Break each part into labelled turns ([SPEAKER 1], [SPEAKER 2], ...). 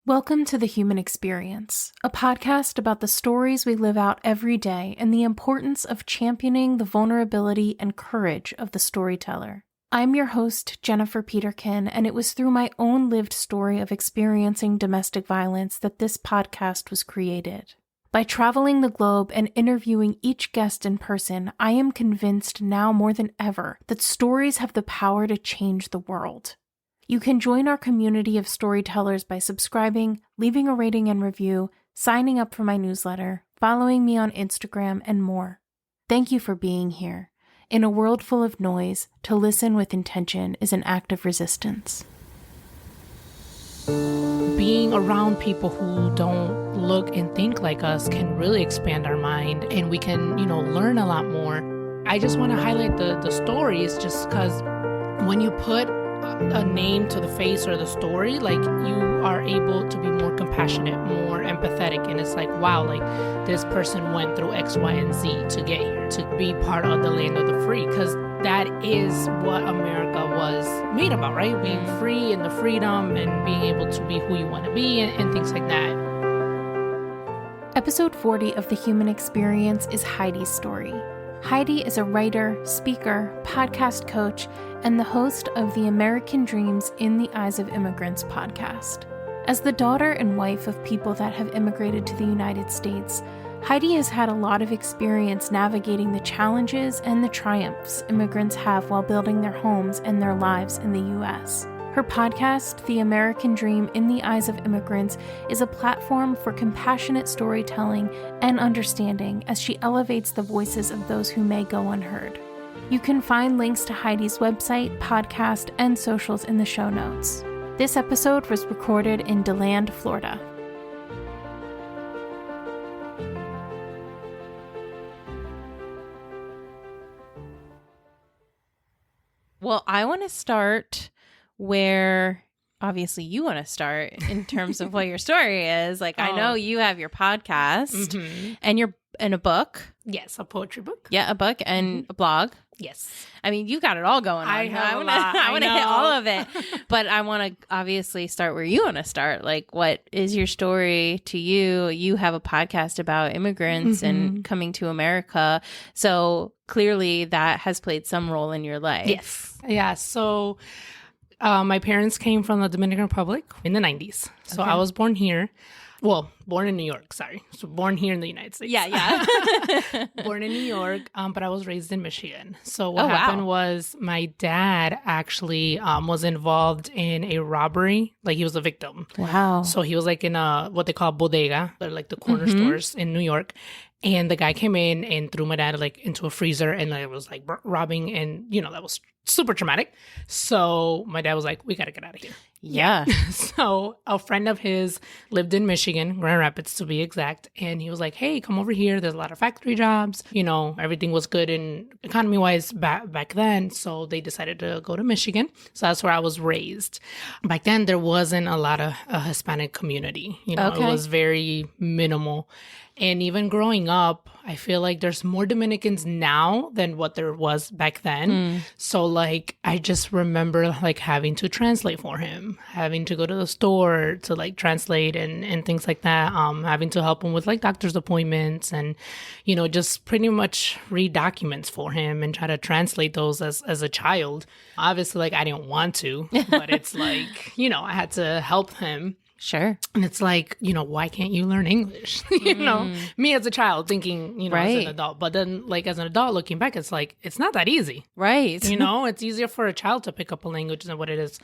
[SPEAKER 1] Welcome to The Human Experience, a podcast about the stories we live out every day and the importance of championing the vulnerability and courage of the storyteller. I'm your host, Jennifer Peterkin, and it was through my own lived story of experiencing domestic violence that this podcast was created. By traveling the globe and interviewing each guest in person, I am convinced now more than ever that stories have the power to change the world. You can join our community of storytellers by subscribing, leaving a rating and review, signing up for my newsletter, following me on Instagram, and more. Thank you for being here. In a world full of noise, to listen with intention is an act of resistance.
[SPEAKER 2] Being around people who don't look and think like us can really expand our mind, and we can, learn a lot more. I just want to highlight the stories just because when you put a name to the face or the story, like, you are able to be more compassionate, more empathetic, and it's like, wow, like, this person went through X, Y, and Z to get here, to be part of the land of the free, because that is what America was made about, right? Being free and the freedom and being able to be who you want to be and things like that.
[SPEAKER 1] Episode 40 of The Human Experience is Heidy's story. Heidy is a writer, speaker, podcast coach, and the host of the American Dreams in the Eyes of Immigrants podcast. As the daughter and wife of people that have immigrated to the United States, Heidy has had a lot of experience navigating the challenges and the triumphs immigrants have while building their homes and their lives in the U.S. Her podcast, The American Dream in the Eyes of Immigrants, is a platform for compassionate storytelling and understanding as she elevates the voices of those who may go unheard. You can find links to Heidy's website, podcast, and socials in the show notes. This episode was recorded in DeLand, Florida. Well, I want to start where obviously you want to start in terms of what your story is. Like, I know you have your podcast and you're in a book.
[SPEAKER 2] Yes, a poetry book.
[SPEAKER 1] Yeah, a book and a blog.
[SPEAKER 2] Yes.
[SPEAKER 1] I mean, you got it all going on.
[SPEAKER 2] I
[SPEAKER 1] want to hit all of it. But I want to obviously start where you want to start. Like, what is your story to you? You have a podcast about immigrants and coming to America. So clearly that has played some role in your life.
[SPEAKER 2] Yes. Yeah. So my parents came from the Dominican Republic in the 90s. So I was born here. Well, born in New York, sorry. So born here in the United States.
[SPEAKER 1] Yeah.
[SPEAKER 2] Born in New York, but I was raised in Michigan. So what happened was my dad actually was involved in a robbery. Like, he was a victim.
[SPEAKER 1] Wow.
[SPEAKER 2] So he was like in what they call bodega. They're like the corner stores in New York. And the guy came in and threw my dad like into a freezer, and it was like robbing, and that was super traumatic. So my dad was like, we got to get out of here.
[SPEAKER 1] Yeah.
[SPEAKER 2] So a friend of his lived in Michigan, Grand Rapids to be exact. And he was like, hey, come over here. There's a lot of factory jobs. Everything was good in economy wise back then. So they decided to go to Michigan. So that's where I was raised. Back then, there wasn't a lot of a Hispanic community. It was very minimal. And even growing up, I feel like there's more Dominicans now than what there was back then. So like, I just remember like having to translate for him, having to go to the store to like translate and things like that. Having to help him with like doctor's appointments and, just pretty much read documents for him and try to translate those as a child. Obviously, like, I didn't want to, but it's like, I had to help him.
[SPEAKER 1] Sure.
[SPEAKER 2] And it's like, why can't you learn English? Me as a child thinking,
[SPEAKER 1] right.
[SPEAKER 2] As an adult. But then like as an adult looking back, it's like, it's not that easy.
[SPEAKER 1] Right.
[SPEAKER 2] It's easier for a child to pick up a language than what it is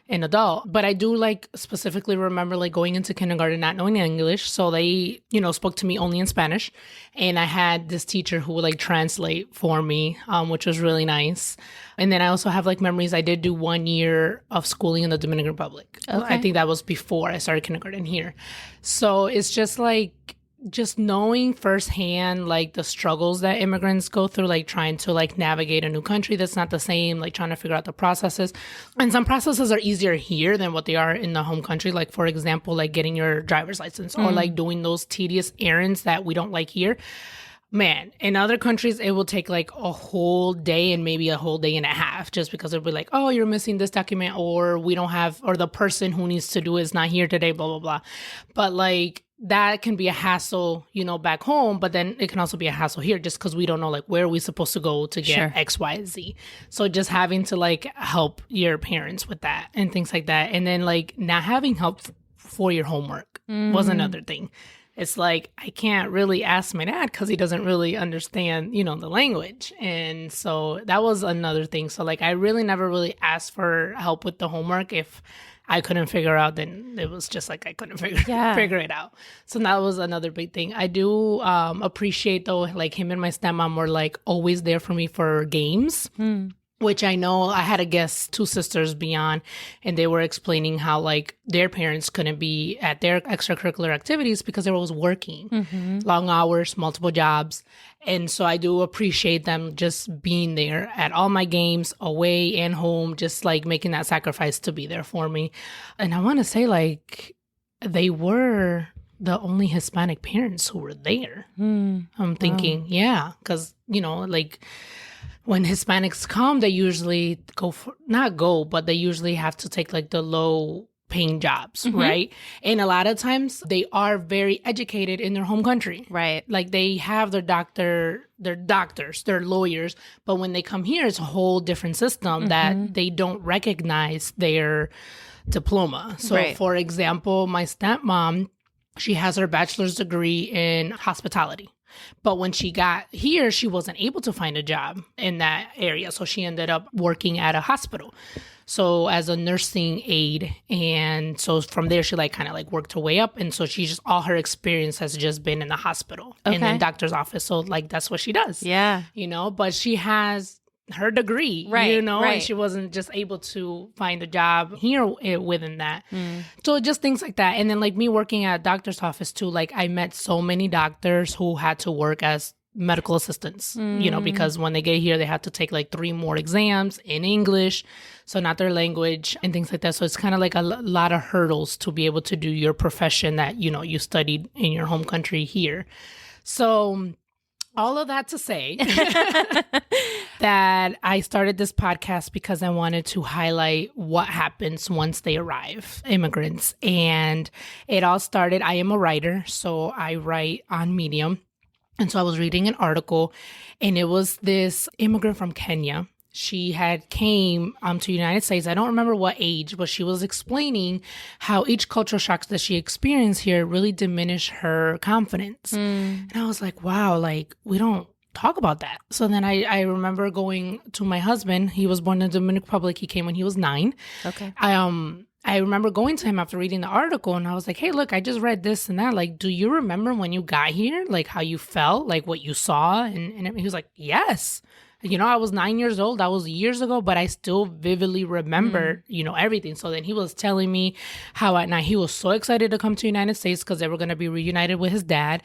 [SPEAKER 2] an adult. But I do like specifically remember like going into kindergarten, not knowing English. So they, spoke to me only in Spanish. And I had this teacher who would like translate for me, which was really nice. And then I also have like memories. I did do 1 year of schooling in the Dominican Republic.
[SPEAKER 1] Okay.
[SPEAKER 2] I think that was before I started kindergarten here. So it's just like, just knowing firsthand like the struggles that immigrants go through, like trying to like navigate a new country that's not the same, like trying to figure out the processes. And some processes are easier here than what they are in the home country. Like, for example, like getting your driver's license or like doing those tedious errands that we don't like here. Man, in other countries, it will take like a whole day and maybe a whole day and a half just because it'll be like, oh, you're missing this document, or we don't have, or the person who needs to do it is not here today, blah, blah, blah. But like that can be a hassle, back home, but then it can also be a hassle here just because we don't know like where are we supposed to go to get X, Y, Z. So just having to like help your parents with that and things like that. And then like not having help for your homework was another thing. It's like, I can't really ask my dad because he doesn't really understand, the language. And so that was another thing. So like, I really never really asked for help with the homework. If I couldn't figure out, then it was just like, I couldn't figure it out. So that was another big thing. I do appreciate though, like him and my stepmom were like always there for me for games. Which I know I had a guest, 2 sisters beyond, and they were explaining how like their parents couldn't be at their extracurricular activities because they were always working, long hours, multiple jobs. And so I do appreciate them just being there at all my games, away and home, just like making that sacrifice to be there for me. And I want to say like they were the only Hispanic parents who were there. I'm thinking, because, like, when Hispanics come, they usually they usually have to take like the low paying jobs, right? And a lot of times they are very educated in their home country.
[SPEAKER 3] Right.
[SPEAKER 2] Like they have their doctors, their lawyers, but when they come here, it's a whole different system that they don't recognize their diploma. So for example, my stepmom, she has her bachelor's degree in hospitality. But when she got here, she wasn't able to find a job in that area. So she ended up working at a hospital. So as a nursing aide. And so from there, she like kind of like worked her way up. And so she just, all her experience has just been in the hospital and in the doctor's office. So like, that's what she does.
[SPEAKER 3] Yeah.
[SPEAKER 2] But she has her degree, and she wasn't just able to find a job here within that. So just things like that. And then like me working at a doctor's office too, like I met so many doctors who had to work as medical assistants, because when they get here, they have to take like 3 more exams in English, so not their language and things like that. So it's kind of like a lot of hurdles to be able to do your profession that, you studied in your home country here. So all of that to say that I started this podcast because I wanted to highlight what happens once they arrive, immigrants. And it all started, I am a writer, so I write on Medium. And so I was reading an article, and it was this immigrant from Kenya. She had came to the United States. I don't remember what age, but she was explaining how each cultural shock that she experienced here really diminished her confidence. And I was like, wow, like we don't talk about that. So then I remember going to my husband. He was born in the Dominican Republic. He came when he was 9. Okay. I remember going to him after reading the article, and I was like, hey, look, I just read this and that. Like, do you remember when you got here? Like how you felt, like what you saw? And he was like, yes. I was 9 years old. That was years ago, but I still vividly remember, everything. So then he was telling me how at night he was so excited to come to the United States because they were going to be reunited with his dad.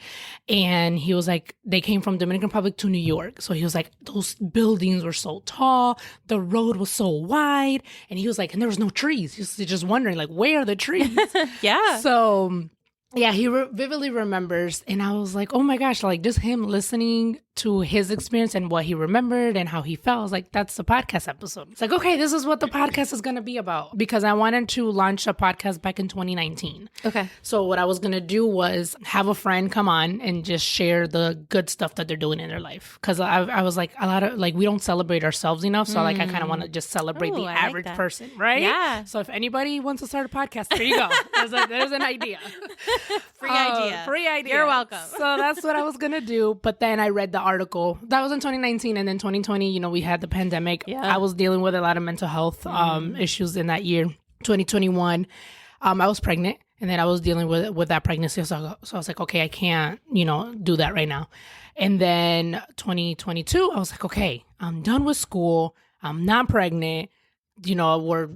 [SPEAKER 2] And he was like, they came from Dominican Republic to New York. So he was like, those buildings were so tall. The road was so wide. And he was like, and there was no trees. He was just wondering, like, where are the trees?
[SPEAKER 3] Yeah.
[SPEAKER 2] So yeah, he vividly remembers. And I was like, oh my gosh, like just him listening to his experience and what he remembered and how he felt. I was like, that's the podcast episode. It's like, okay, this is what the podcast is going to be about, because I wanted to launch a podcast back in 2019. Okay. So what I was going to do was have a friend come on and just share the good stuff that they're doing in their life. Because I was like, a lot of, like, we don't celebrate ourselves enough. So like, I kind of want to just celebrate the average person, right?
[SPEAKER 3] Yeah.
[SPEAKER 2] So if anybody wants to start a podcast, there you go. There's an idea.
[SPEAKER 3] Free idea.
[SPEAKER 2] Free idea.
[SPEAKER 3] You're welcome.
[SPEAKER 2] So that's what I was going to do. But then I read the article. That was in 2019. And then 2020, we had the pandemic. Yeah. I was dealing with a lot of mental health issues in that year. 2021, I was pregnant. And then I was dealing with that pregnancy. So I was like, okay, I can't, do that right now. And then 2022, I was like, okay, I'm done with school. I'm not pregnant. We're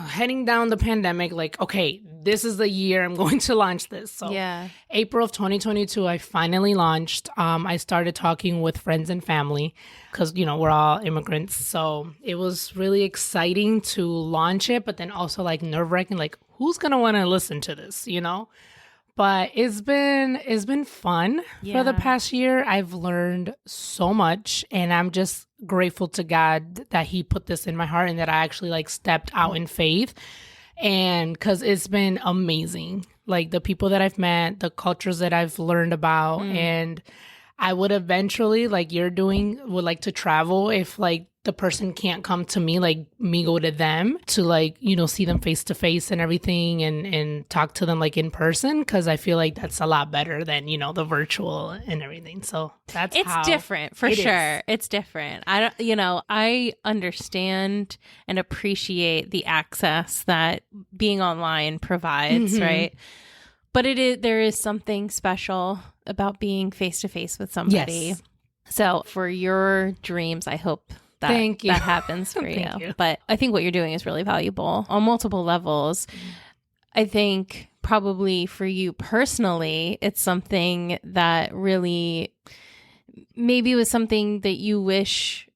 [SPEAKER 2] heading down the pandemic. Like, okay, this is the year I'm going to launch this. So yeah. April of 2022, I finally launched. I started talking with friends and family because, we're all immigrants. So it was really exciting to launch it, but then also like nerve-wracking, like who's going to want to listen to this, But it's been fun for the
[SPEAKER 3] Yeah.
[SPEAKER 2] past year. I've learned so much, and I'm just grateful to God that He put this in my heart and that I actually like stepped out in faith. And because it's been amazing, like the people that I've met, the cultures that I've learned about, and I would eventually, like you're doing, would like to travel if like the person can't come to me, like me go to them to like, you know, see them face to face and everything and talk to them like in person. Cause I feel like that's a lot better than, you know, the virtual and everything. So
[SPEAKER 3] It's different for sure. It's different. I understand and appreciate the access that being online provides, right? But there is something special about being face to face with somebody.
[SPEAKER 2] Yes.
[SPEAKER 3] So for your dreams, I hope
[SPEAKER 2] Thank you.
[SPEAKER 3] that happens for
[SPEAKER 2] Thank you.
[SPEAKER 3] But I think what you're doing is really valuable on multiple levels. I think probably for you personally, it's something that really maybe was something that you wish,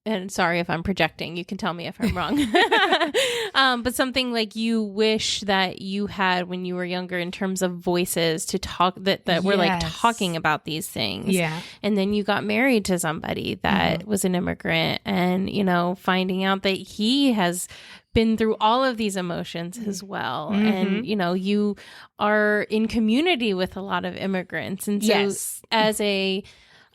[SPEAKER 3] and sorry if I'm projecting, you can tell me if I'm wrong, but something like you wish that you had when you were younger in terms of voices to talk that were like talking about these things.
[SPEAKER 2] Yeah.
[SPEAKER 3] And then you got married to somebody that was an immigrant, and, you know, finding out that he has been through all of these emotions as well. And, you know, you are in community with a lot of immigrants. And so as a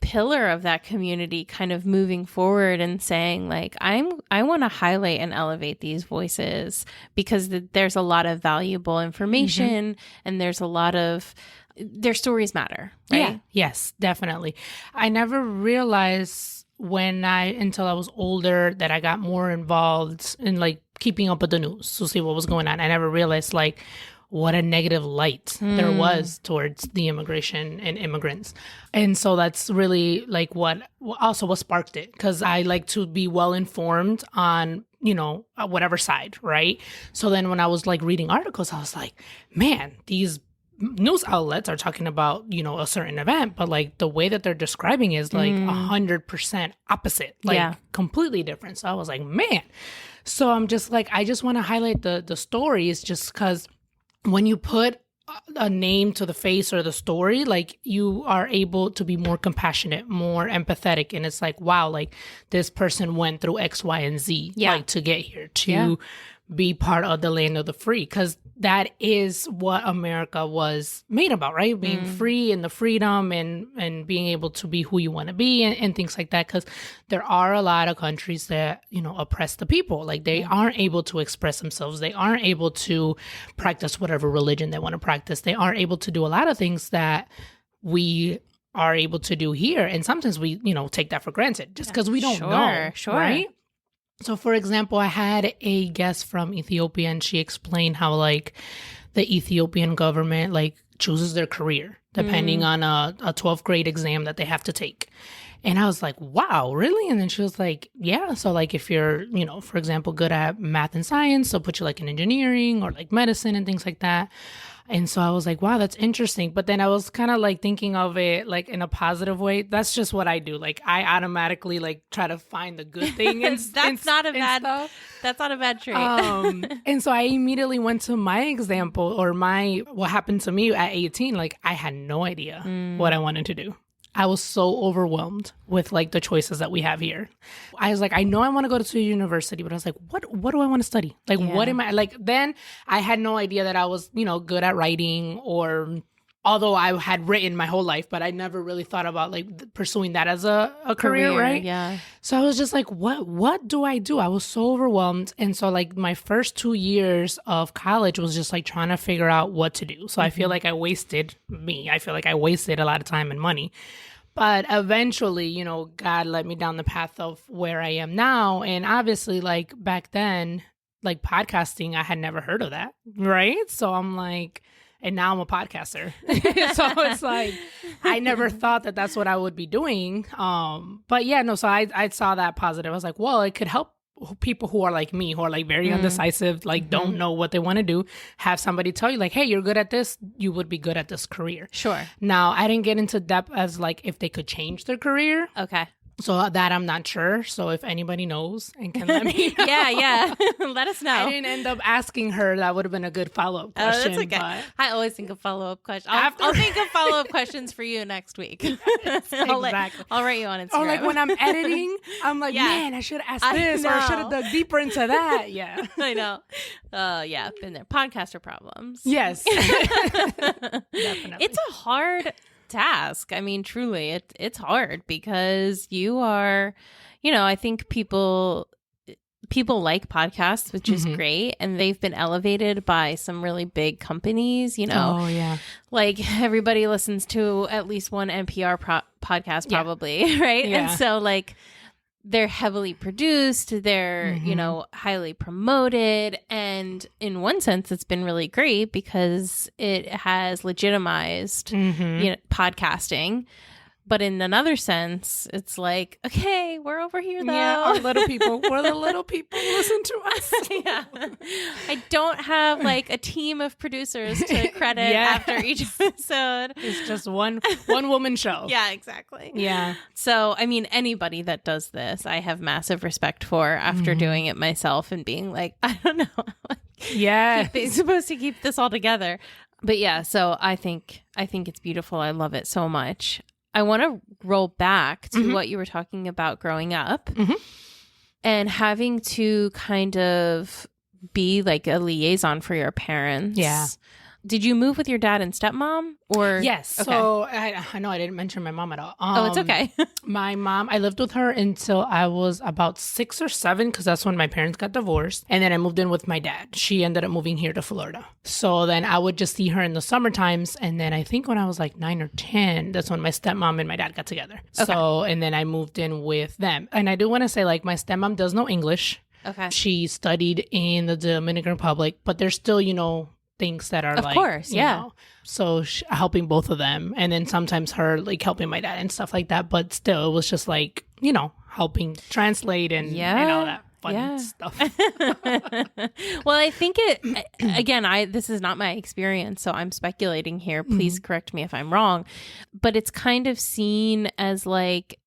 [SPEAKER 3] pillar of that community, kind of moving forward and saying like, I want to highlight and elevate these voices because there's a lot of valuable information and there's a lot of their stories matter, right?
[SPEAKER 2] Yeah. Yes, definitely. I never realized until I was older that I got more involved in like keeping up with the news to see what was going on. I never realized like what a negative light there was towards the immigration and immigrants. And so that's really like what sparked it. Because I like to be well informed on, you know, whatever side, right? So then when I was like reading articles, I was like, man, these news outlets are talking about, you know, a certain event, but like the way that they're describing is like 100% opposite, like completely different. So I was like, man. So I'm just like, I just want to highlight the stories just because when you put a name to the face or the story, like you are able to be more compassionate, more empathetic. And it's like, wow, like this person went through X, Y, and Z like to get here, to be part of the land of the free. Because that is what America was made about, right? Being free and the freedom and being able to be who you want to be and things like that. Because there are a lot of countries that, you know, oppress the people. Like they aren't able to express themselves. They aren't able to practice whatever religion they want to practice. They aren't able to do a lot of things that we are able to do here. And sometimes we, you know, take that for granted just because we don't know, right? So, for example, I had a guest from Ethiopia, and she explained how, like, the Ethiopian government, like, chooses their career depending on a 12th grade exam that they have to take. And I was like, wow, really? And then she was like, yeah. So, like, if you're, you know, for example, good at math and science, they'll put you, like, in engineering or, like, medicine and things like that. And so I was like, wow, that's interesting. But then I was kind of like thinking of it like in a positive way. That's just what I do. Like I automatically like try to find the good thing. And
[SPEAKER 3] That's not a bad trait.
[SPEAKER 2] And so I immediately went to my example or what happened to me at 18. Like I had no idea what I wanted to do. I was so overwhelmed with like the choices that we have here. I was like, I know I want to go to university, but I was like, what do I want to study? Like, what am I like? Then I had no idea that I was, you know, good at writing or although I had written my whole life, but I never really thought about like pursuing that as a career, right?
[SPEAKER 3] Yeah.
[SPEAKER 2] So I was just like, what do I do? I was so overwhelmed. And so like my first 2 years of college was just like trying to figure out what to do. So I feel like I wasted a lot of time and money. But eventually, you know, God led me down the path of where I am now. And obviously, like back then, like podcasting, I had never heard of that, right? So I'm like, and now I'm a podcaster. So it's like, I never thought that that's what I would be doing. But yeah, no, so I saw that positive. I was like, well, it could help people who are like me, who are like very undecisive, like don't know what they want to do, have somebody tell you like, hey, you're good at this, you would be good at this career.
[SPEAKER 3] Sure.
[SPEAKER 2] Now, I didn't get into depth as like if they could change their career.
[SPEAKER 3] Okay.
[SPEAKER 2] So that I'm not sure. So if anybody knows and can let me know.
[SPEAKER 3] Yeah. Let us know.
[SPEAKER 2] I didn't end up asking her. That would have been a good follow-up question.
[SPEAKER 3] That's okay.
[SPEAKER 2] But
[SPEAKER 3] I always think of follow-up questions. I'll think of follow-up questions for you next week. I'll write you on Instagram.
[SPEAKER 2] Or like when I'm editing, I'm like, man, I should have asked this or I should have dug deeper into that. Yeah.
[SPEAKER 3] I know. Yeah, been there. Podcaster problems.
[SPEAKER 2] Yes. Definitely.
[SPEAKER 3] It's a hard task. I mean, truly, it's hard because you are, I think people like podcasts, which is great, and they've been elevated by some really big companies.
[SPEAKER 2] Oh yeah,
[SPEAKER 3] like everybody listens to at least one NPR podcast, probably, right?
[SPEAKER 2] Yeah.
[SPEAKER 3] And so like they're heavily produced, they're highly promoted, and in one sense it's been really great because it has legitimized podcasting. But in another sense, it's like, okay, we're over here though.
[SPEAKER 2] Yeah, our little people. We're the little people. Listen to us.
[SPEAKER 3] Yeah. I don't have like a team of producers to credit after each episode.
[SPEAKER 2] It's just one woman show.
[SPEAKER 3] Yeah, exactly.
[SPEAKER 2] Yeah.
[SPEAKER 3] So, I mean, anybody that does this, I have massive respect for after doing it myself and being like, I don't know.
[SPEAKER 2] Yeah.
[SPEAKER 3] They're supposed to keep this all together. But yeah, so I think it's beautiful. I love it so much. I want to roll back to what you were talking about growing up and having to kind of be like a liaison for your parents.
[SPEAKER 2] Yeah.
[SPEAKER 3] Did you move with your dad and stepmom or?
[SPEAKER 2] Yes.
[SPEAKER 3] Okay.
[SPEAKER 2] So I know I didn't mention my mom at all.
[SPEAKER 3] It's okay.
[SPEAKER 2] My mom, I lived with her until I was about 6 or 7 because that's when my parents got divorced. And then I moved in with my dad. She ended up moving here to Florida. So then I would just see her in the summer times. And then I think when I was like 9 or 10, that's when my stepmom and my dad got together. Okay. So, and then I moved in with them. And I do want to say like my stepmom does know English.
[SPEAKER 3] Okay.
[SPEAKER 2] She studied in the Dominican Republic, but there's still, things that are
[SPEAKER 3] of course, yeah.
[SPEAKER 2] So helping both of them, and then sometimes her like helping my dad and stuff like that. But still, it was just like helping translate and all that fun stuff.
[SPEAKER 3] Well, I think again, this is not my experience, so I'm speculating here. Please correct me if I'm wrong, but it's kind of seen as like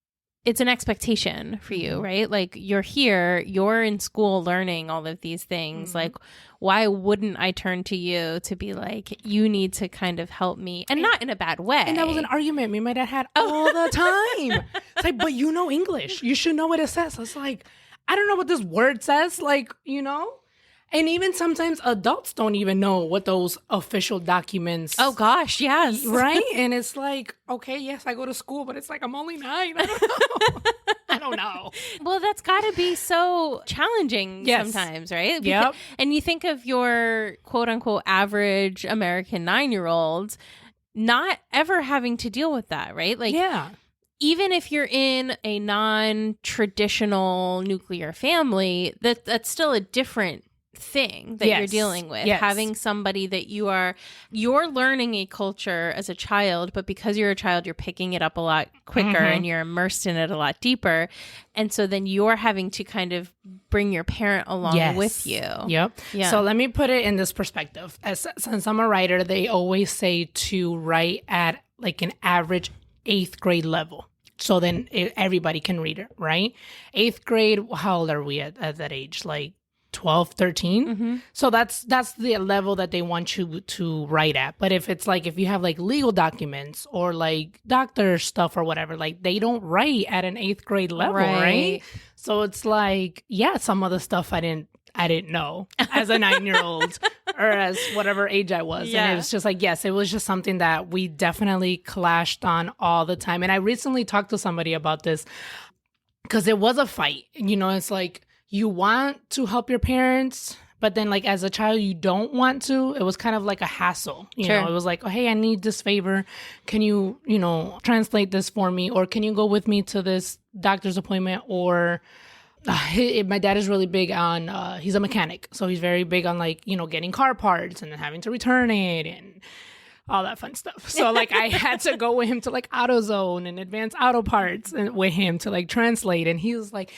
[SPEAKER 3] it's an expectation for you, right? Like you're here, you're in school learning all of these things. Like, why wouldn't I turn to you to be like, you need to kind of help me, and not in a bad way.
[SPEAKER 2] And that was an argument me and my dad had all the time. It's like, but you know English. You should know what it says. It's like, I don't know what this word says. Like, And even sometimes adults don't even know what those official documents.
[SPEAKER 3] Oh gosh, yes.
[SPEAKER 2] Right? And it's like, okay, yes, I go to school, but it's like I'm only 9. I don't know. I don't know.
[SPEAKER 3] Well, that's got to be so challenging sometimes, right?
[SPEAKER 2] Yep.
[SPEAKER 3] And you think of your quote unquote average American 9-year-old not ever having to deal with that, right? Like, even if you're in a non-traditional nuclear family, that's still a different thing that you're dealing with. Having somebody that you're learning a culture as a child, but because you're a child, you're picking it up a lot quicker and you're immersed in it a lot deeper. And so then you're having to kind of bring your parent along with you.
[SPEAKER 2] Yep. Yeah. So let me put it in this perspective. Since I'm a writer, they always say to write at like an average 8th grade level. So then everybody can read it, right? 8th grade, how old are we at that age? Like 12, 13. So that's the level that they want you to write at. But if it's like, if you have like legal documents or like doctor stuff or whatever, like they don't write at an 8th grade level, right? So it's like, some of the stuff I didn't know as a 9-year-old or as whatever age I was. And it was just like, it was just something that we definitely clashed on all the time. And I recently talked to somebody about this because it was a fight. It's like, you want to help your parents, but then like as a child, you don't want to. It was kind of like a hassle. You know, it was like, oh, hey, I need this favor. Can you, translate this for me? Or can you go with me to this doctor's appointment? Or my dad is really big on, he's a mechanic. So he's very big on like, getting car parts and then having to return it and all that fun stuff. So like I had to go with him to like AutoZone and Advanced Auto Parts and with him to like translate. And he was like,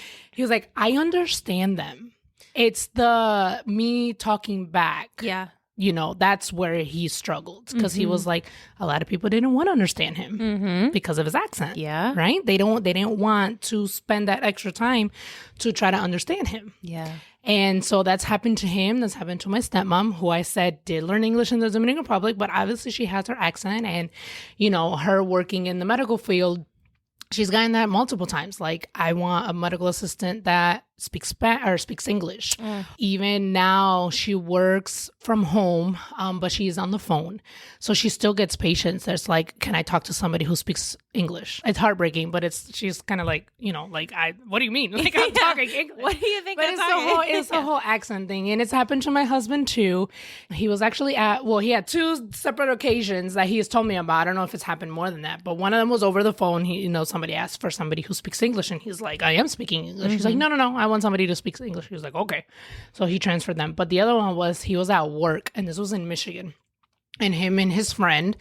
[SPEAKER 2] I understand them. It's the me talking back.
[SPEAKER 3] Yeah.
[SPEAKER 2] that's where he struggled because he was like, a lot of people didn't want to understand him because of his accent.
[SPEAKER 3] Yeah.
[SPEAKER 2] Right? They didn't want to spend that extra time to try to understand him.
[SPEAKER 3] Yeah.
[SPEAKER 2] And so that's happened to him. That's happened to my stepmom, who I said did learn English in the Dominican Republic, but obviously she has her accent, and, her working in the medical field, she's gotten that multiple times. Like, I want a medical assistant that speaks English. Even now, she works from home, but she's on the phone. So she still gets patients that's like, can I talk to somebody who speaks English? It's heartbreaking, but she's kind of like, what do you mean? Like, I'm talking English.
[SPEAKER 3] What do you think
[SPEAKER 2] But
[SPEAKER 3] I'm talking?
[SPEAKER 2] it's the whole accent thing. And it's happened to my husband too. He was actually he had 2 separate occasions that he has told me about. I don't know if it's happened more than that, but one of them was over the phone. Somebody asked for somebody who speaks English, and he's like, I am speaking English. He's like, no, I want somebody to speak English. He was like, okay. So he transferred them. But the other one was, he was at work, and this was in Michigan, and him and his friend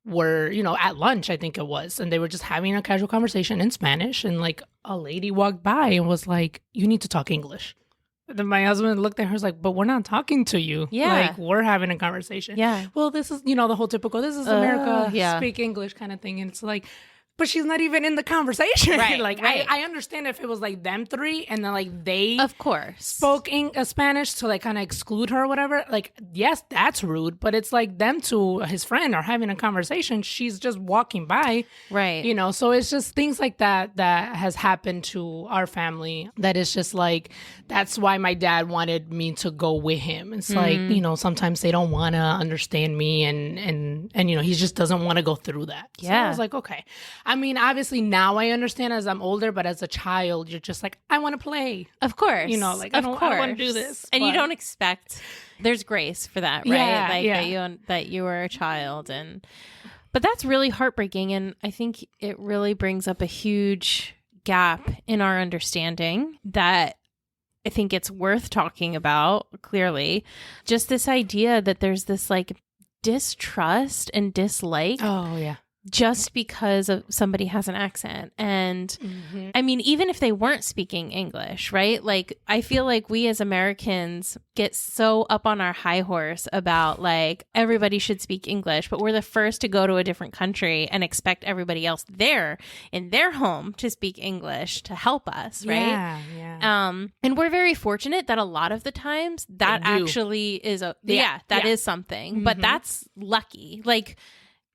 [SPEAKER 2] were, at lunch, I think it was, and they were just having a casual conversation in Spanish, and like a lady walked by and was like, you need to talk English. Then my husband looked at her, was like, but we're not talking to you.
[SPEAKER 3] Yeah.
[SPEAKER 2] Like, we're having a conversation.
[SPEAKER 3] Yeah.
[SPEAKER 2] Well, this is, the whole typical, this is America, speak English kind of thing. And it's like, but she's not even in the conversation.
[SPEAKER 3] Right,
[SPEAKER 2] Like,
[SPEAKER 3] right.
[SPEAKER 2] I understand if it was like them 3 and then like they
[SPEAKER 3] Of course.
[SPEAKER 2] spoke Spanish to like kind of exclude her or whatever. Like, yes, that's rude, but it's like them 2, his friend, are having a conversation. She's just walking by.
[SPEAKER 3] Right.
[SPEAKER 2] So it's just things like that has happened to our family that is just like, that's why my dad wanted me to go with him. It's like, sometimes they don't want to understand me and he just doesn't want to go through that. So
[SPEAKER 3] Yeah.
[SPEAKER 2] I was like, okay. I mean, obviously now I understand as I'm older, but as a child, you're just like, I want to play.
[SPEAKER 3] Of course.
[SPEAKER 2] Like, I don't want to do this.
[SPEAKER 3] And you
[SPEAKER 2] but-
[SPEAKER 3] don't expect, there's grace for that, right?
[SPEAKER 2] Yeah,
[SPEAKER 3] like
[SPEAKER 2] yeah.
[SPEAKER 3] that you were a child. But that's really heartbreaking. And I think it really brings up a huge gap in our understanding that I think it's worth talking about, clearly. Just this idea that there's this like distrust and dislike.
[SPEAKER 2] Oh, yeah.
[SPEAKER 3] Just because of somebody has an accent. And I mean, even if they weren't speaking English, right? Like, I feel like we as Americans get so up on our high horse about like, everybody should speak English, but we're the first to go to a different country and expect everybody else there in their home to speak English to help us, right?
[SPEAKER 2] Yeah.
[SPEAKER 3] And we're very fortunate that a lot of the times that actually is is something, but that's lucky. Like,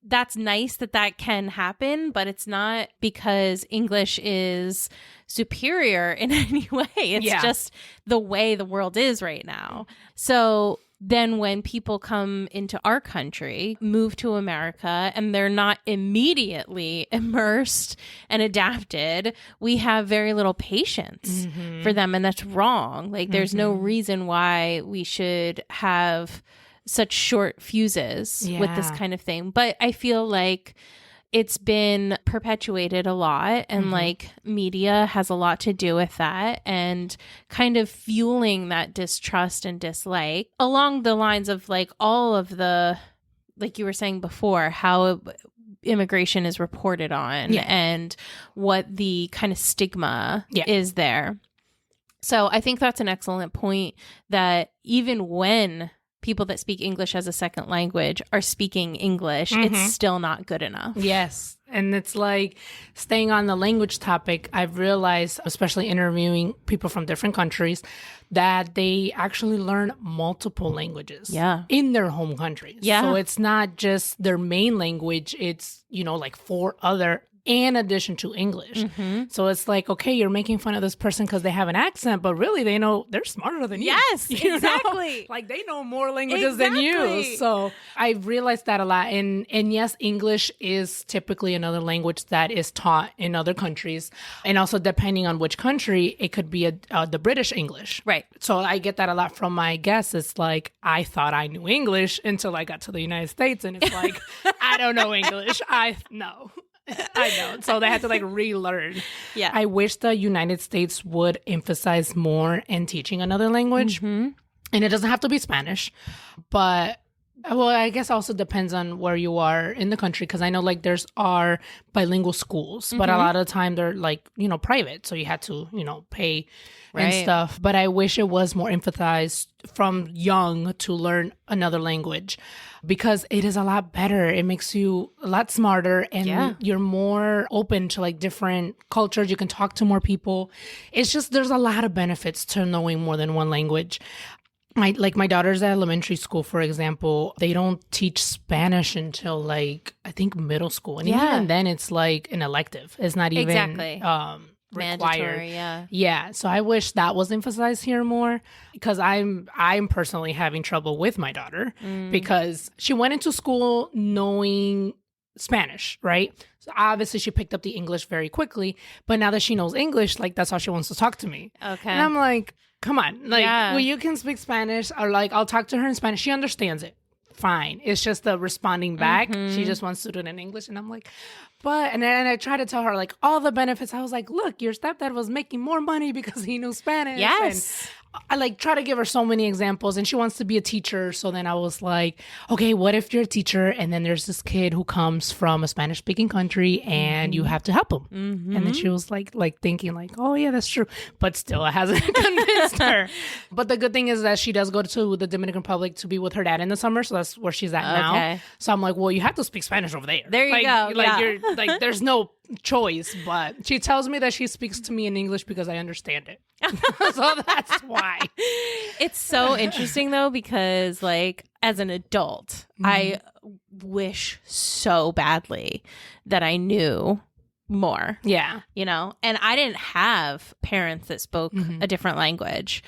[SPEAKER 3] that's nice that can happen, but it's not because English is superior in any way. It's just the way the world is right now. So then when people come into our country, move to America, and they're not immediately immersed and adapted, we have very little patience for them. And that's wrong. Like, there's no reason why we should have such short fuses with this kind of thing. But I feel like it's been perpetuated a lot, and like media has a lot to do with that, and kind of fueling that distrust and dislike along the lines of like all of the, like you were saying before, how immigration is reported on and what the kind of stigma is there. So I think that's an excellent point, that even when people that speak English as a second language are speaking English, it's still not good enough.
[SPEAKER 2] Yes. And it's like, staying on the language topic, I've realized, especially interviewing people from different countries, that they actually learn multiple languages in their home countries.
[SPEAKER 3] Yeah.
[SPEAKER 2] So it's not just their main language, it's, like 4 other in addition to English. So it's like, okay, you're making fun of this person because they have an accent, but really they're smarter than you.
[SPEAKER 3] Yes,
[SPEAKER 2] you
[SPEAKER 3] exactly.
[SPEAKER 2] know? Like, they know more languages than you. So I've realized that a lot. And yes, English is typically another language that is taught in other countries. And also, depending on which country, it could be the British English.
[SPEAKER 3] Right.
[SPEAKER 2] So I get that a lot from my guests. It's like, I thought I knew English until I got to the United States. And it's like, I don't know English. I know. So they had to like relearn.
[SPEAKER 3] Yeah.
[SPEAKER 2] I wish the United States would emphasize more in teaching another language. And it doesn't have to be Spanish, but Well, I guess also depends on where you are in the country, because I know like there's are bilingual schools, but a lot of the time they're like, private. So you had to, pay and stuff. But I wish it was more emphasized from young to learn another language, because it is a lot better. It makes you a lot smarter, and you're more open to like different cultures. You can talk to more people. It's just, there's a lot of benefits to knowing more than one language. My daughter's at elementary school, for example, they don't teach Spanish until like, I think middle school. And even then it's like an elective. It's not even required.
[SPEAKER 3] Mandatory,
[SPEAKER 2] Yeah. So I wish that was emphasized here more, because I'm personally having trouble with my daughter because she went into school knowing Spanish, right? So obviously she picked up the English very quickly, but now that she knows English, like that's how she wants to talk to me.
[SPEAKER 3] Okay.
[SPEAKER 2] And I'm like, come on, like, well, you can speak Spanish, or like, I'll talk to her in Spanish. She understands it. Fine. It's just the responding back. She just wants to do it in English. And I'm like, and then I try to tell her like all the benefits. I was like, look, your stepdad was making more money because he knew Spanish.
[SPEAKER 3] Yes.
[SPEAKER 2] And I like try to give her so many examples, and she wants to be a teacher. So then I was like, okay, what if you're a teacher and then there's this kid who comes from a Spanish speaking country and you have to help him? And then she was like thinking like, oh yeah, that's true. But still, it hasn't convinced her. But the good thing is that she does go to the Dominican Republic to be with her dad in the summer. So that's where she's at now. So I'm like, well, you have to speak Spanish over there.
[SPEAKER 3] There you go.
[SPEAKER 2] Like you're like, there's no choice. But she tells me that she speaks to me in English because I understand it. So that's why.
[SPEAKER 3] It's so interesting though, because like as an adult, I wish so badly that I knew more.
[SPEAKER 2] Yeah.
[SPEAKER 3] And I didn't have parents that spoke a different language.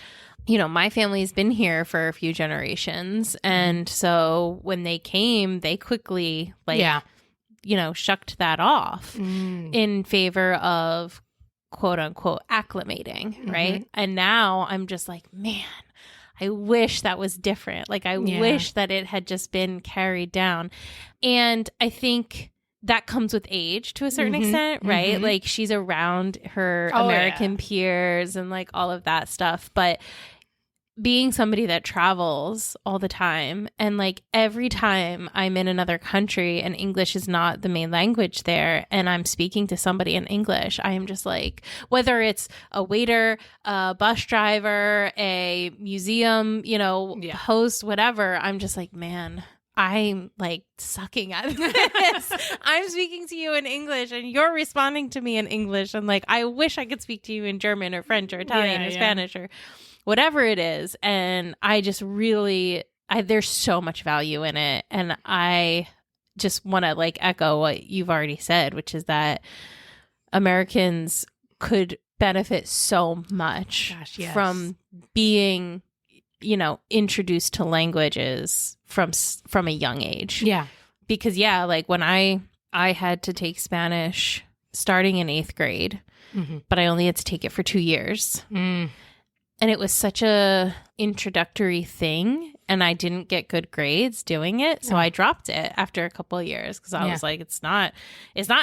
[SPEAKER 3] My family's been here for a few generations. And so when they came, they quickly shucked that off in favor of quote unquote acclimating, right? And now I'm just like, man, I wish that was different. Like I wish that it had just been carried down. And I think that comes with age to a certain extent, right? Like she's around her American peers and like all of that stuff. But being somebody that travels all the time, and like every time I'm in another country and English is not the main language there and I'm speaking to somebody in English, I am just like, whether it's a waiter, a bus driver, a museum, host, whatever, I'm just like, man, I'm like sucking at this. I'm speaking to you in English and you're responding to me in English. And like, I wish I could speak to you in German or French or Italian or Spanish or whatever it is. And I just really, there's so much value in it. And I just want to like echo what you've already said, which is that Americans could benefit so much from being, introduced to languages from a young age. Yeah. Because like when I had to take Spanish starting in 8th grade, but I only had to take it for 2 years. And it was such a introductory thing, and I didn't get good grades doing it. So I dropped it after a couple of years because I was like, it's not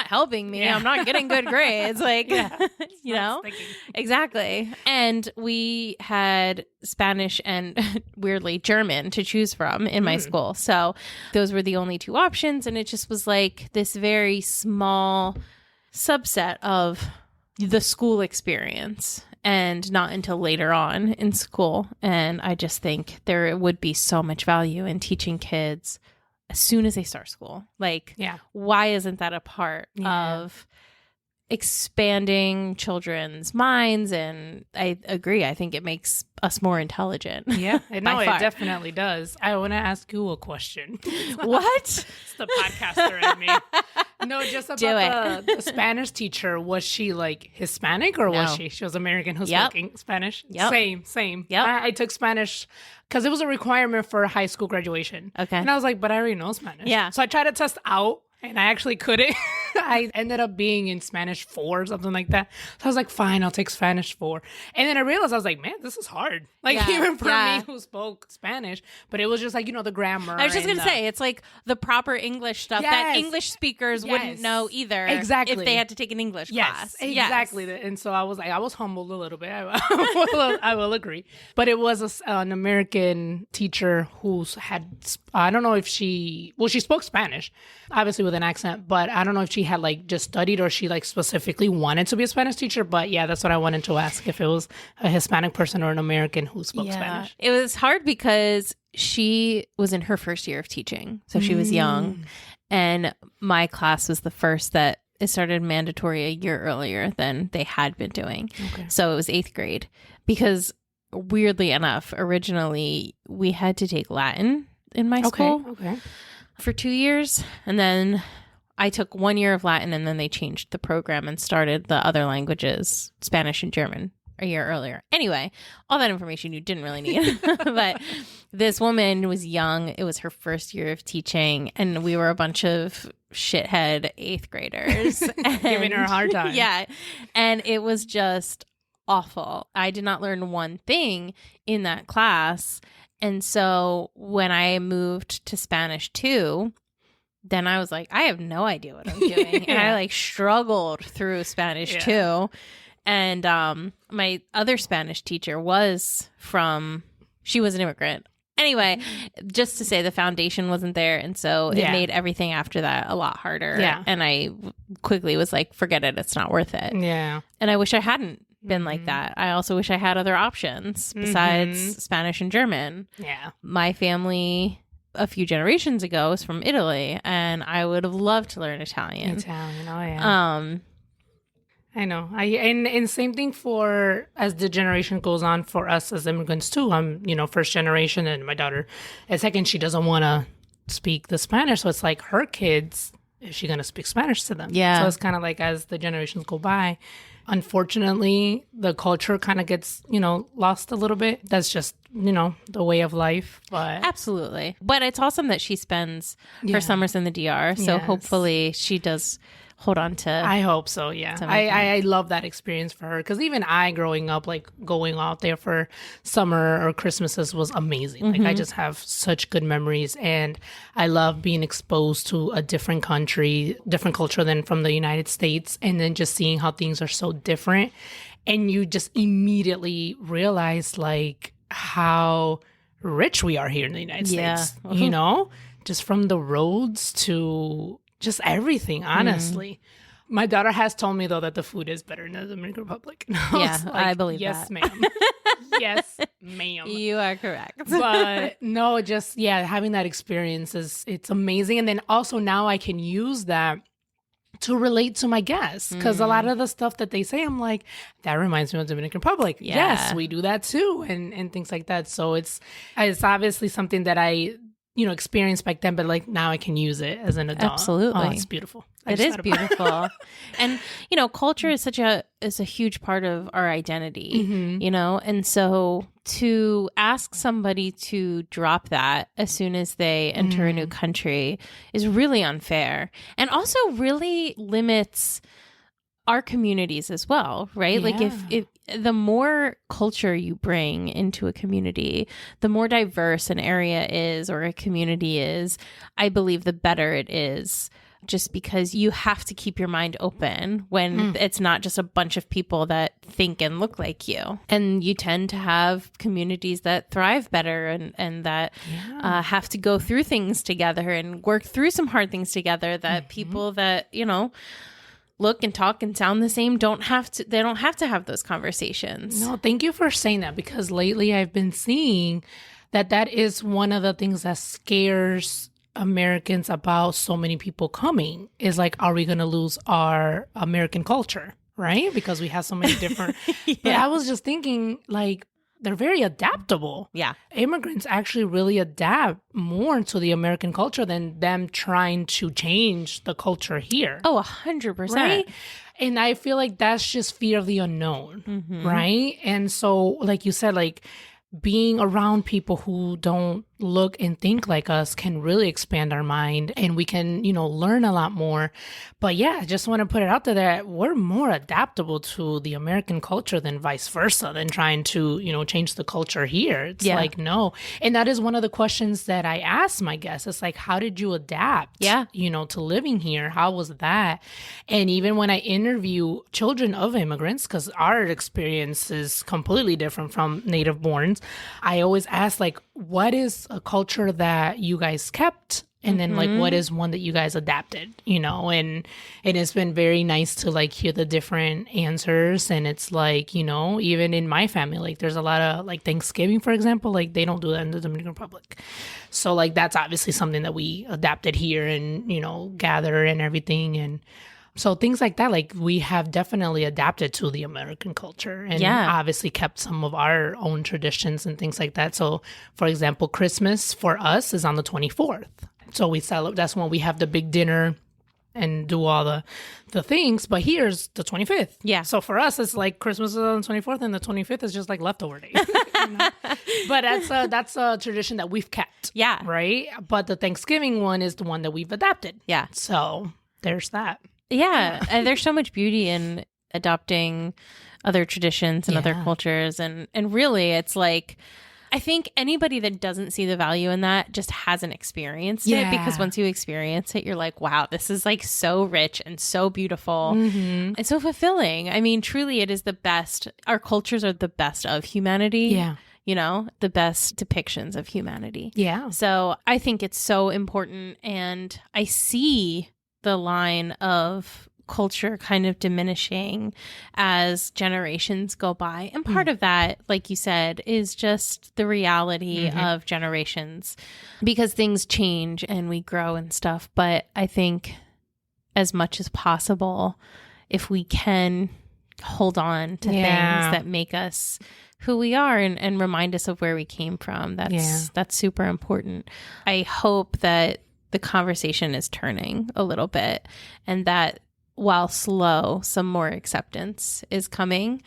[SPEAKER 3] helping me. I'm not getting good grades. Like, Exactly. And we had Spanish and weirdly German to choose from in my school. So those were the only 2 options. And it just was like this very small subset of the school experience, and not until later on in school. And I just think there would be so much value in teaching kids as soon as they start school. Like, why isn't that a part of expanding children's minds? And I agree. I think it makes us more intelligent.
[SPEAKER 2] Yeah, no, it definitely does. I want to ask you a question.
[SPEAKER 3] What?
[SPEAKER 2] It's the podcaster in me. No, just about the Spanish teacher. Was she like Hispanic or was she? She was American who's speaking Spanish. Same. Yep. I took Spanish because it was a requirement for high school graduation. Okay. And I was like, but I already know Spanish. Yeah. So I tried to test out and I actually couldn't. I ended up being in Spanish 4 or something like that. So I was like, fine, I'll take Spanish 4. And then I realized, I was like, man, this is hard. Like, even for me who spoke Spanish. But it was just like, the grammar.
[SPEAKER 3] I was just going to say, it's like the proper English stuff that English speakers wouldn't know either.
[SPEAKER 2] Exactly.
[SPEAKER 3] If they had to take an English class.
[SPEAKER 2] Exactly. Yes. And so I was like, I was humbled a little bit. I will agree. But it was an American teacher who had, I don't know if she spoke Spanish, obviously with an accent, but I don't know if she had like just studied or she like specifically wanted to be a Spanish teacher. But yeah, that's what I wanted to ask, if it was a Hispanic person or an American who spoke Spanish.
[SPEAKER 3] It was hard because she was in her first year of teaching. So she was young. And my class was the first that it started mandatory a year earlier than they had been doing. Okay. So it was 8th grade because weirdly enough, originally we had to take Latin in my school for 2 years. And then I took 1 year of Latin and then they changed the program and started the other languages, Spanish and German, a year earlier. Anyway, all that information you didn't really need. But this woman was young. It was her first year of teaching. And we were a bunch of shithead 8th graders.
[SPEAKER 2] Giving her a hard time.
[SPEAKER 3] Yeah. And it was just awful. I did not learn one thing in that class. And so when I moved to Spanish 2, then I was like, I have no idea what I'm doing. And I like struggled through Spanish 2. And my other Spanish teacher she was an immigrant. Anyway, just to say the foundation wasn't there. And so it made everything after that a lot harder. Yeah. And I quickly was like, forget it. It's not worth it. Yeah. And I wish I hadn't been like that. I also wish I had other options besides Spanish and German. Yeah. My family a few generations ago was from Italy, and I would have loved to learn Italian.
[SPEAKER 2] Oh yeah. I know. And same thing for as the generation goes on for us as immigrants too. I'm, first generation, and my daughter is second. She doesn't want to speak the Spanish, so it's like her kids, is she going to speak Spanish to them? Yeah. So it's kind of like as the generations go by, unfortunately, the culture kind of gets, lost a little bit. That's just, the way of life. But
[SPEAKER 3] absolutely. But it's awesome that she spends her summers in the DR. So hopefully she does hold on to.
[SPEAKER 2] I hope so. Yeah. I love that experience for her. Because even I, growing up, like going out there for summer or Christmases was amazing. Like I just have such good memories. And I love being exposed to a different country, different culture than from the United States. And then just seeing how things are so different. And you just immediately realize like how rich we are here in the United States. Just from the roads to just everything, honestly. My daughter has told me, though, that the food is better in the Dominican Republic.
[SPEAKER 3] I believe that.
[SPEAKER 2] Yes, ma'am. Yes, ma'am.
[SPEAKER 3] You are correct.
[SPEAKER 2] But no, just, having that experience it's amazing. And then also now I can use that to relate to my guests. Because a lot of the stuff that they say, I'm like, that reminds me of the Dominican Republic. Yeah. Yes, we do that too. And things like that. So it's obviously something that I experienced back then, but like now I can use it as an adult.
[SPEAKER 3] Absolutely.
[SPEAKER 2] Oh, it's beautiful.
[SPEAKER 3] It is beautiful. And, culture is is a huge part of our identity, and so to ask somebody to drop that as soon as they enter a new country is really unfair, and also really limits our communities as well, right? Yeah. Like if the more culture you bring into a community, the more diverse an area is or a community is, I believe the better it is, just because you have to keep your mind open when it's not just a bunch of people that think and look like you. And you tend to have communities that thrive better and that have to go through things together and work through some hard things together that people that, look and talk and sound the same don't have to have those conversations.
[SPEAKER 2] No, thank you for saying that, because lately I've been seeing that is one of the things that scares Americans about so many people coming is like, are we going to lose our American culture, right? Because we have so many different. But I was just thinking like, they're very adaptable. Yeah. Immigrants actually really adapt more to the American culture than them trying to change the culture here.
[SPEAKER 3] Oh, 100%.
[SPEAKER 2] Right? And I feel like that's just fear of the unknown, right? And so, like you said, like being around people who don't look and think like us can really expand our mind, and we can, learn a lot more. But yeah, I just want to put it out there that we're more adaptable to the American culture than vice versa, than trying to, change the culture here. It's like, no. And that is one of the questions that I asked my guests. It's like, how did you adapt, to living here? How was that? And even when I interview children of immigrants, because our experience is completely different from native borns, I always ask, like, what is a culture that you guys kept? And then like, what is one that you guys adapted, and it's been very nice to like hear the different answers. And it's like, even in my family, like there's a lot of like Thanksgiving, for example, like they don't do that in the Dominican Republic. So like, that's obviously something that we adapted here and, gather and everything. And so things like that, like we have definitely adapted to the American culture and obviously kept some of our own traditions and things like that. So for example, Christmas for us is on the 24th. So we celebrate, that's when we have the big dinner and do all the things. But here's the 25th. Yeah. So for us, it's like Christmas is on the 24th and the 25th is just like leftover day. But that's a tradition that we've kept. Yeah. Right. But the Thanksgiving one is the one that we've adapted. Yeah. So there's that.
[SPEAKER 3] Yeah. And there's so much beauty in adopting other traditions and other cultures. And really, it's like, I think anybody that doesn't see the value in that just hasn't experienced it, because once you experience it, you're like, wow, this is like so rich and so beautiful and so fulfilling. I mean, truly, it is the best. Our cultures are the best of humanity. Yeah. The best depictions of humanity. Yeah. So I think it's so important. And I see the line of culture kind of diminishing as generations go by. And part of that, like you said, is just the reality of generations, because things change and we grow and stuff. But I think as much as possible, if we can hold on to things that make us who we are and remind us of where we came from, that's super important. I hope that the conversation is turning a little bit, and that while slow, some more acceptance is coming,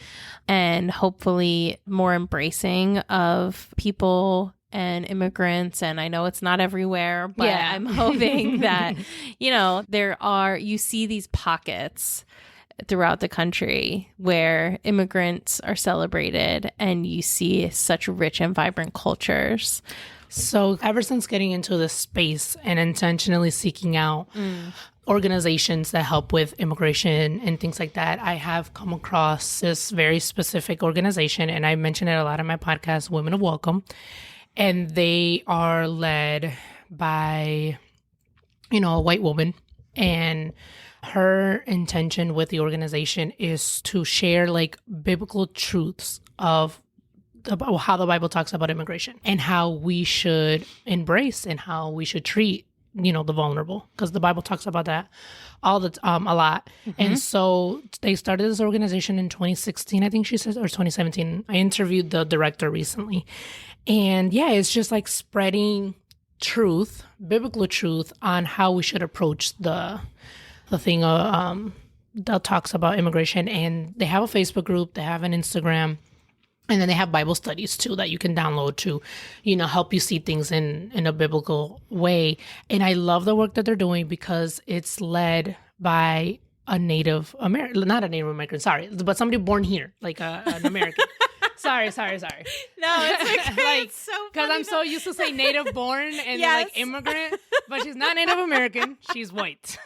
[SPEAKER 3] and hopefully more embracing of people and immigrants. And I know it's not everywhere, but I'm hoping that, you see these pockets throughout the country where immigrants are celebrated and you see such rich and vibrant cultures.
[SPEAKER 2] So ever since getting into this space and intentionally seeking out organizations that help with immigration and things like that, I have come across this very specific organization, and I mention it a lot in my podcast, Women of Welcome. And they are led by, a white woman. And her intention with the organization is to share like biblical truths of how the Bible talks about immigration and how we should embrace and how we should treat, the vulnerable, because the Bible talks about that a lot. And so they started this organization in 2016, I think she says, or 2017. I interviewed the director recently. And it's just like spreading truth, biblical truth on how we should approach the thing that talks about immigration. And they have a Facebook group, they have an Instagram. And then they have Bible studies too that you can download to, help you see things in a biblical way. And I love the work that they're doing because it's led by a Native American, not a Native American, sorry, but somebody born here, like an American. Sorry.
[SPEAKER 3] No, it's like it's so
[SPEAKER 2] because I'm so used to say native born and like immigrant, but she's not Native American. She's white.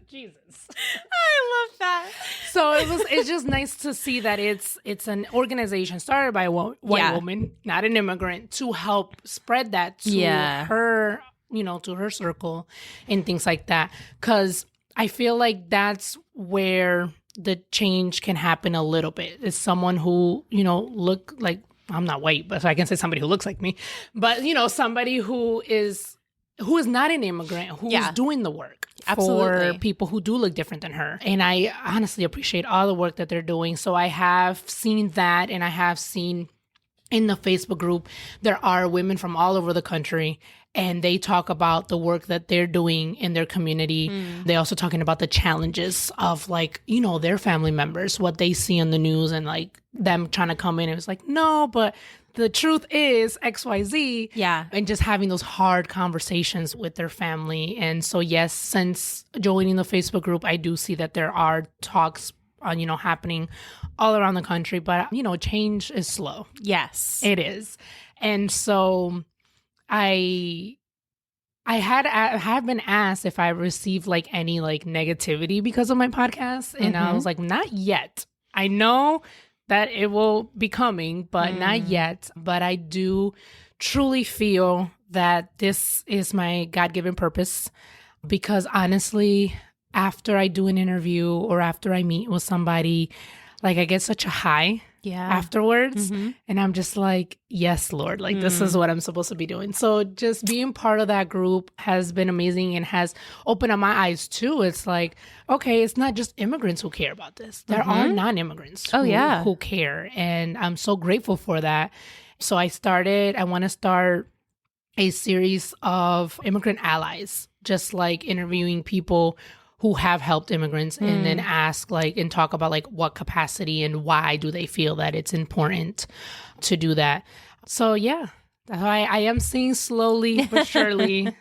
[SPEAKER 2] Jesus,
[SPEAKER 3] I love that.
[SPEAKER 2] So it's just nice to see that it's an organization started by a white woman, not an immigrant, to help spread that to her, to her circle and things like that. Because I feel like that's where the change can happen a little bit. It's someone who, look like, I'm not white, but so I can say somebody who looks like me, but somebody who is not an immigrant, who's doing the work for people who do look different than her. And I honestly appreciate all the work that they're doing. So I have seen that, and I have seen in the Facebook group, there are women from all over the country, and they talk about the work that they're doing in their community. They're also talking about the challenges of like, their family members, what they see on the news, and like them trying to come in. It was like, no, but the truth is XYZ.
[SPEAKER 3] Yeah.
[SPEAKER 2] And just having those hard conversations with their family. And so, yes, since joining the Facebook group, I do see that there are talks happening all around the country, but change is slow.
[SPEAKER 3] Yes,
[SPEAKER 2] it is. And so I have been asked if I received like any like negativity because of my podcast. And I was like, not yet. I know that it will be coming, but not yet. But I do truly feel that this is my God-given purpose, because honestly, after I do an interview or after I meet with somebody, like I get such a high afterwards. And I'm just like, yes, Lord, like this is what I'm supposed to be doing. So just being part of that group has been amazing and has opened up my eyes too. It's like, okay, it's not just immigrants who care about this. There are non-immigrants who care. And I'm so grateful for that. So I want to start a series of immigrant allies, just like interviewing people who have helped immigrants and then ask like and talk about like what capacity and why do they feel that it's important to do that. So yeah, I am seeing slowly but surely,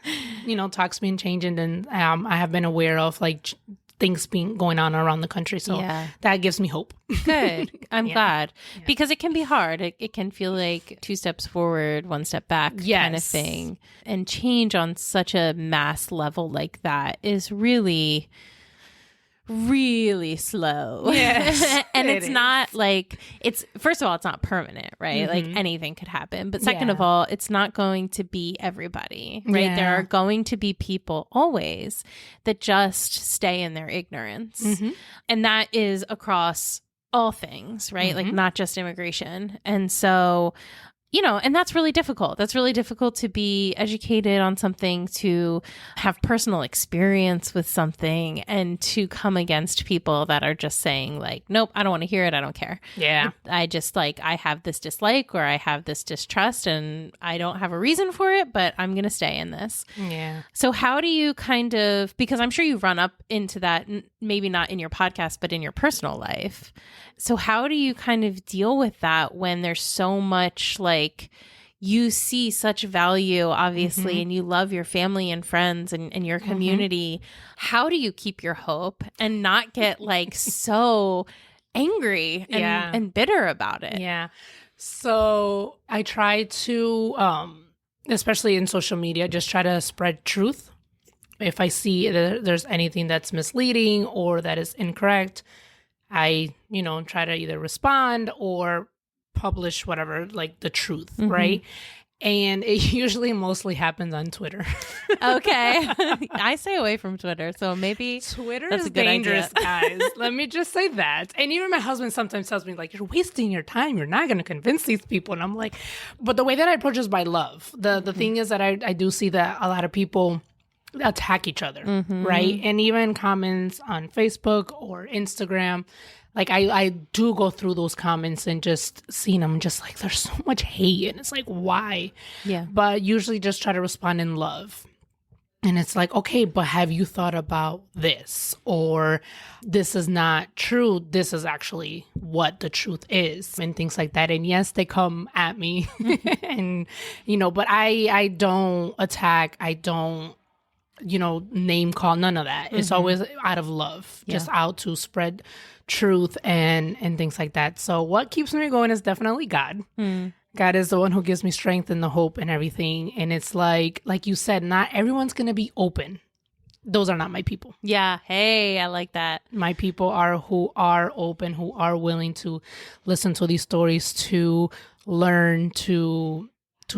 [SPEAKER 2] talks being changing, and I have been aware of like things being going on around the country. So that gives me hope.
[SPEAKER 3] Good. I'm glad. Because it can be hard. It can feel like 2 steps forward, 1 step back kind of thing. And change on such a mass level like that is really, really slow.
[SPEAKER 2] Yes.
[SPEAKER 3] And it's not like, first of all, it's not permanent, right? Like anything could happen. But second of all, it's not going to be everybody, right?
[SPEAKER 2] Yeah.
[SPEAKER 3] There are going to be people always that just stay in their ignorance. And that is across all things, right? Like not just immigration. And so, and that's really difficult. That's really difficult to be educated on something, to have personal experience with something, and to come against people that are just saying like, nope, I don't want to hear it. I don't care.
[SPEAKER 2] Yeah.
[SPEAKER 3] I just like, I have this dislike or I have this distrust and I don't have a reason for it, but I'm going to stay in this.
[SPEAKER 2] Yeah.
[SPEAKER 3] So how do you kind of, because I'm sure you run up into that, maybe not in your podcast, but in your personal life. So how do you kind of deal with that when there's so much like you see such value, obviously, and you love your family and friends and your community? How do you keep your hope and not get like so angry and bitter about it?
[SPEAKER 2] Yeah. So I try to, especially in social media, just try to spread truth. If I see that there's anything that's misleading or that is incorrect, I, try to either respond or publish whatever, like the truth, right? And it usually mostly happens on Twitter.
[SPEAKER 3] Okay. I stay away from Twitter, so maybe
[SPEAKER 2] Twitter
[SPEAKER 3] that's
[SPEAKER 2] is
[SPEAKER 3] a good
[SPEAKER 2] dangerous,
[SPEAKER 3] idea.
[SPEAKER 2] guys. Let me just say that. And even my husband sometimes tells me, like, you're wasting your time. You're not going to convince these people. And I'm like, but the way that I approach is by love. The thing is that I do see that a lot of people attack each other, right? And even comments on Facebook or Instagram, like I do go through those comments and just seeing them, just like there's so much hate, and it's like, why?
[SPEAKER 3] Yeah.
[SPEAKER 2] But usually just try to respond in love. And it's like, okay, but have you thought about this? Or this is not true. This is actually what the truth is, and things like that. And yes, they come at me and, but I don't attack. I don't, name call, none of that. It's always out of love, just out to spread truth and things like that. So what keeps me going is definitely God. God is the one who gives me strength and the hope and everything. And it's like you said, not everyone's going to be open. Those are not my people.
[SPEAKER 3] Yeah. Hey, I like that.
[SPEAKER 2] My people are who are open, who are willing to listen to these stories, to learn, to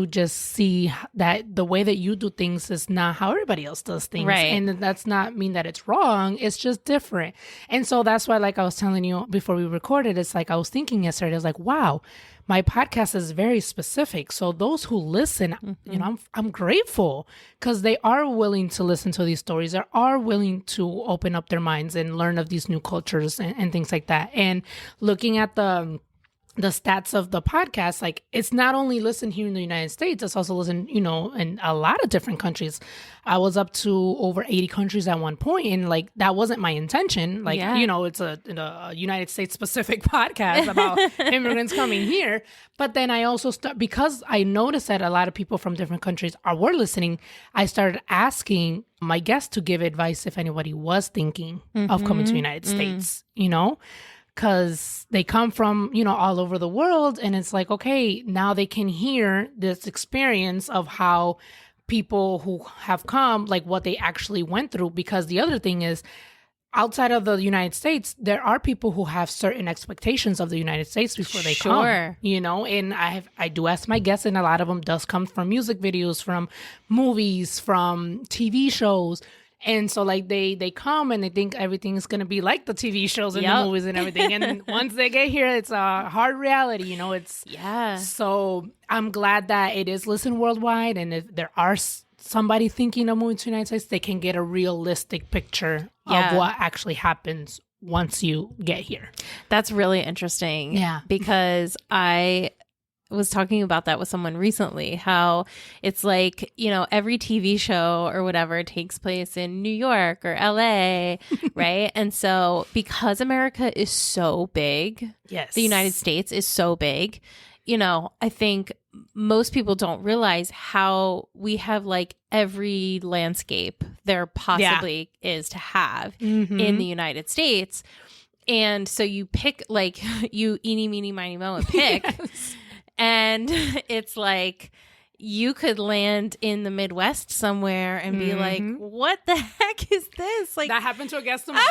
[SPEAKER 2] just see that the way that you do things is not how everybody else does things.
[SPEAKER 3] Right.
[SPEAKER 2] And that's not mean that it's wrong. It's just different. And so that's why, like I was telling you before we recorded, it's like I was thinking yesterday, I was like, wow, my podcast is very specific. So those who listen, I'm grateful because they are willing to listen to these stories. They are willing to open up their minds and learn of these new cultures and things like that. And looking at the the stats of the podcast, like it's not only listened here in the United States, it's also listened, you know, in a lot of different countries. I was up to over 80 countries at one point, and like that wasn't my intention. Like, you know, it's a United States specific podcast about immigrants coming here. But then I also because I noticed that a lot of people from different countries were listening, I started asking my guests to give advice if anybody was thinking of coming to the United States, you know? Because they come from, you know, all over the world. And it's like, okay, now they can hear this experience of how people who have come, like what they actually went through. Because the other thing is, outside of the United States, there are people who have certain expectations of the United States before they come, you know, and I do ask my guests, and a lot of them does come from music videos, from movies, from TV shows. And so like they come and they think everything's going to be like the TV shows and the movies and everything. And once they get here, it's a hard reality, you know, so I'm glad that it is listened worldwide. And if there are somebody thinking of moving to the United States, they can get a realistic picture of what actually happens once you get here.
[SPEAKER 3] That's really interesting. Yeah. Because I was talking about that with someone recently, how it's like, you know, every TV show or whatever takes place in New York or LA, right? And so because America is so big, the United States is so big, you know, I think most people don't realize how we have like every landscape there possibly is to have in the United States. And so you pick, like, you eeny, meeny, miny, moe and pick. And it's like you could land in the Midwest somewhere and be like, what the heck is this? Like,
[SPEAKER 2] that happened to a guest of mine.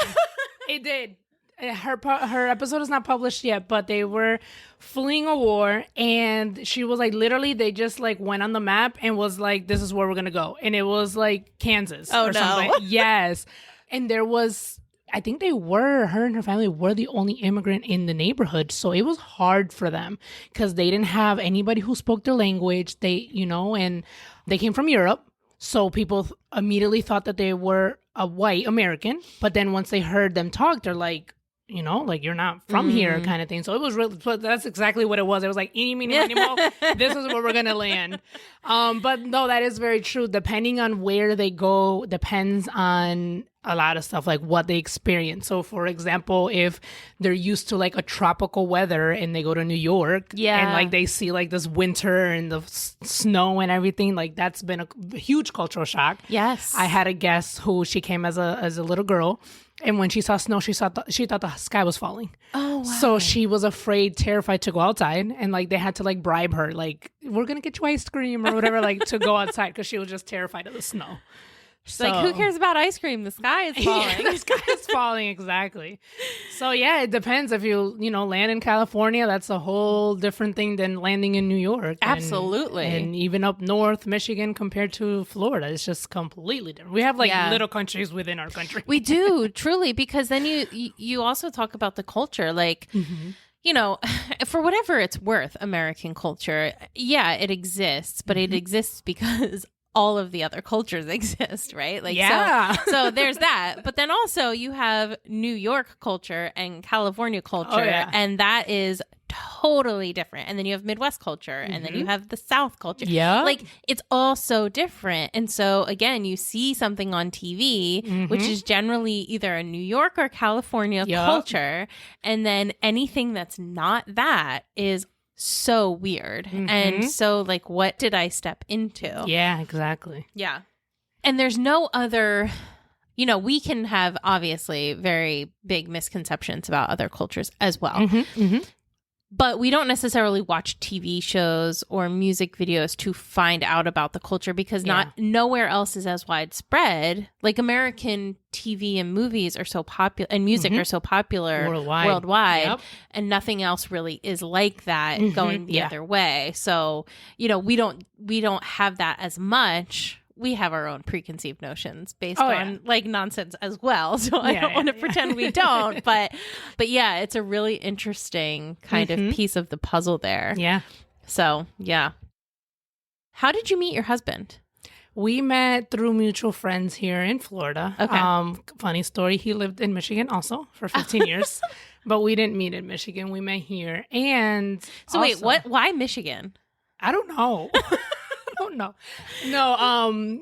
[SPEAKER 2] It did. Her episode is not published yet, but they were fleeing a war, and she was like, literally, they just like went on the map and was like, this is where we're going to go. And it was like Kansas or something. Yes. And there was, I think her and her family were the only immigrant in the neighborhood. So it was hard for them because they didn't have anybody who spoke their language. They, you know, and they came from Europe. So people immediately thought that they were a white American. But then once they heard them talk, they're like, you know, like, you're not from here kind of thing. So it was really, that's exactly what it was. It was like, eeny, meeny, miny, moe, this is where we're going to land. But no, that is very true. Depending on where they go, depends on a lot of stuff, like what they experience. So for example, if they're used to like a tropical weather and they go to New York and like they see like this winter and the snow and everything, like that's been a huge cultural shock. Yes. I had a guest who she came as a little girl, and when she saw snow, she thought the sky was falling. Oh, wow. So she was afraid, terrified to go outside, and like they had to like bribe her, like, we're gonna get you ice cream or whatever, like to go outside, because she was just terrified of the snow.
[SPEAKER 3] So, like, who cares about ice cream? The sky is falling.
[SPEAKER 2] The sky is falling, exactly. So yeah, it depends. If you land in California, that's a whole different thing than landing in New York.
[SPEAKER 3] Absolutely.
[SPEAKER 2] And even up north, Michigan, compared to Florida, it's just completely different. We have like little countries within our country.
[SPEAKER 3] We do, truly, because then you also talk about the culture, like, you know, for whatever it's worth, American culture, it exists, but it exists because all of the other cultures exist, right? Like, so there's that. But then also you have New York culture and California culture, and that is totally different. And then you have Midwest culture, and then you have the South culture. Yeah. Like, it's all so different. And so again, you see something on TV, which is generally either a New York or California culture. And then anything that's not that is so weird. And so like, what did I step into?
[SPEAKER 2] Yeah, exactly.
[SPEAKER 3] Yeah. And there's no other, you know, we can have obviously very big misconceptions about other cultures as well. But we don't necessarily watch TV shows or music videos to find out about the culture, because nowhere else is as widespread. Like, American TV and movies are so popular, and music are so popular worldwide, and nothing else really is like that going the other way. So, you know, we don't have that as much. We have our own preconceived notions based on like nonsense as well. So I don't want to pretend we don't, but yeah, it's a really interesting kind of piece of the puzzle there. Yeah. So yeah. How did you meet your husband?
[SPEAKER 2] We met through mutual friends here in Florida.
[SPEAKER 3] Okay.
[SPEAKER 2] Funny story. He lived in Michigan also for 15 years, but we didn't meet in Michigan. We met here. And
[SPEAKER 3] So
[SPEAKER 2] also,
[SPEAKER 3] wait, what? Why Michigan?
[SPEAKER 2] I don't know. No.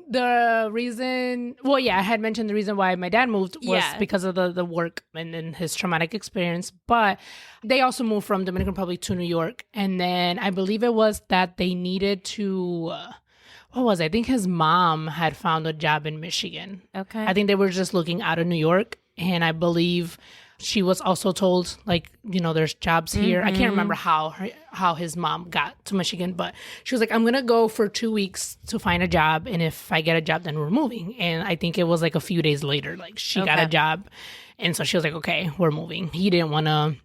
[SPEAKER 2] The reason, well, yeah, I had mentioned the reason why my dad moved was because of the work and his traumatic experience. But they also moved from Dominican Republic to New York. And then I believe it was that they needed to, what was it? I think his mom had found a job in Michigan.
[SPEAKER 3] Okay.
[SPEAKER 2] I think they were just looking out of New York. And I believe she was also told, like, you know, there's jobs here. I can't remember how his mom got to Michigan, but she was like, I'm going to go for 2 weeks to find a job. And if I get a job, then we're moving. And I think it was like a few days later, like she got a job. And so she was like, okay, we're moving. He didn't want to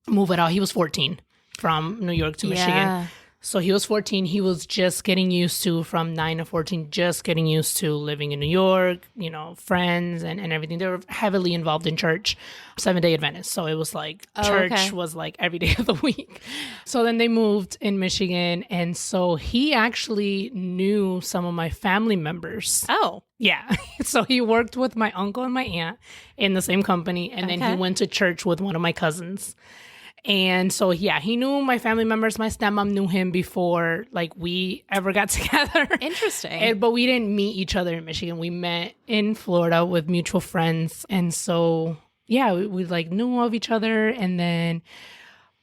[SPEAKER 2] move at all. He was 14 from New York to Michigan. So he was 14. He was just getting used to, from 9 to 14, just getting used to living in New York, you know, friends and everything. They were heavily involved in church, Seventh-day Adventist. So it was like church was like every day of the week. So then they moved in Michigan. And so he actually knew some of my family members.
[SPEAKER 3] Oh.
[SPEAKER 2] Yeah. So he worked with my uncle and my aunt in the same company. And then he went to church with one of my cousins. And so, yeah, he knew my family members. My stepmom knew him before, like, we ever got together.
[SPEAKER 3] Interesting.
[SPEAKER 2] But we didn't meet each other in Michigan. We met in Florida with mutual friends. And so, yeah, we like knew of each other. And then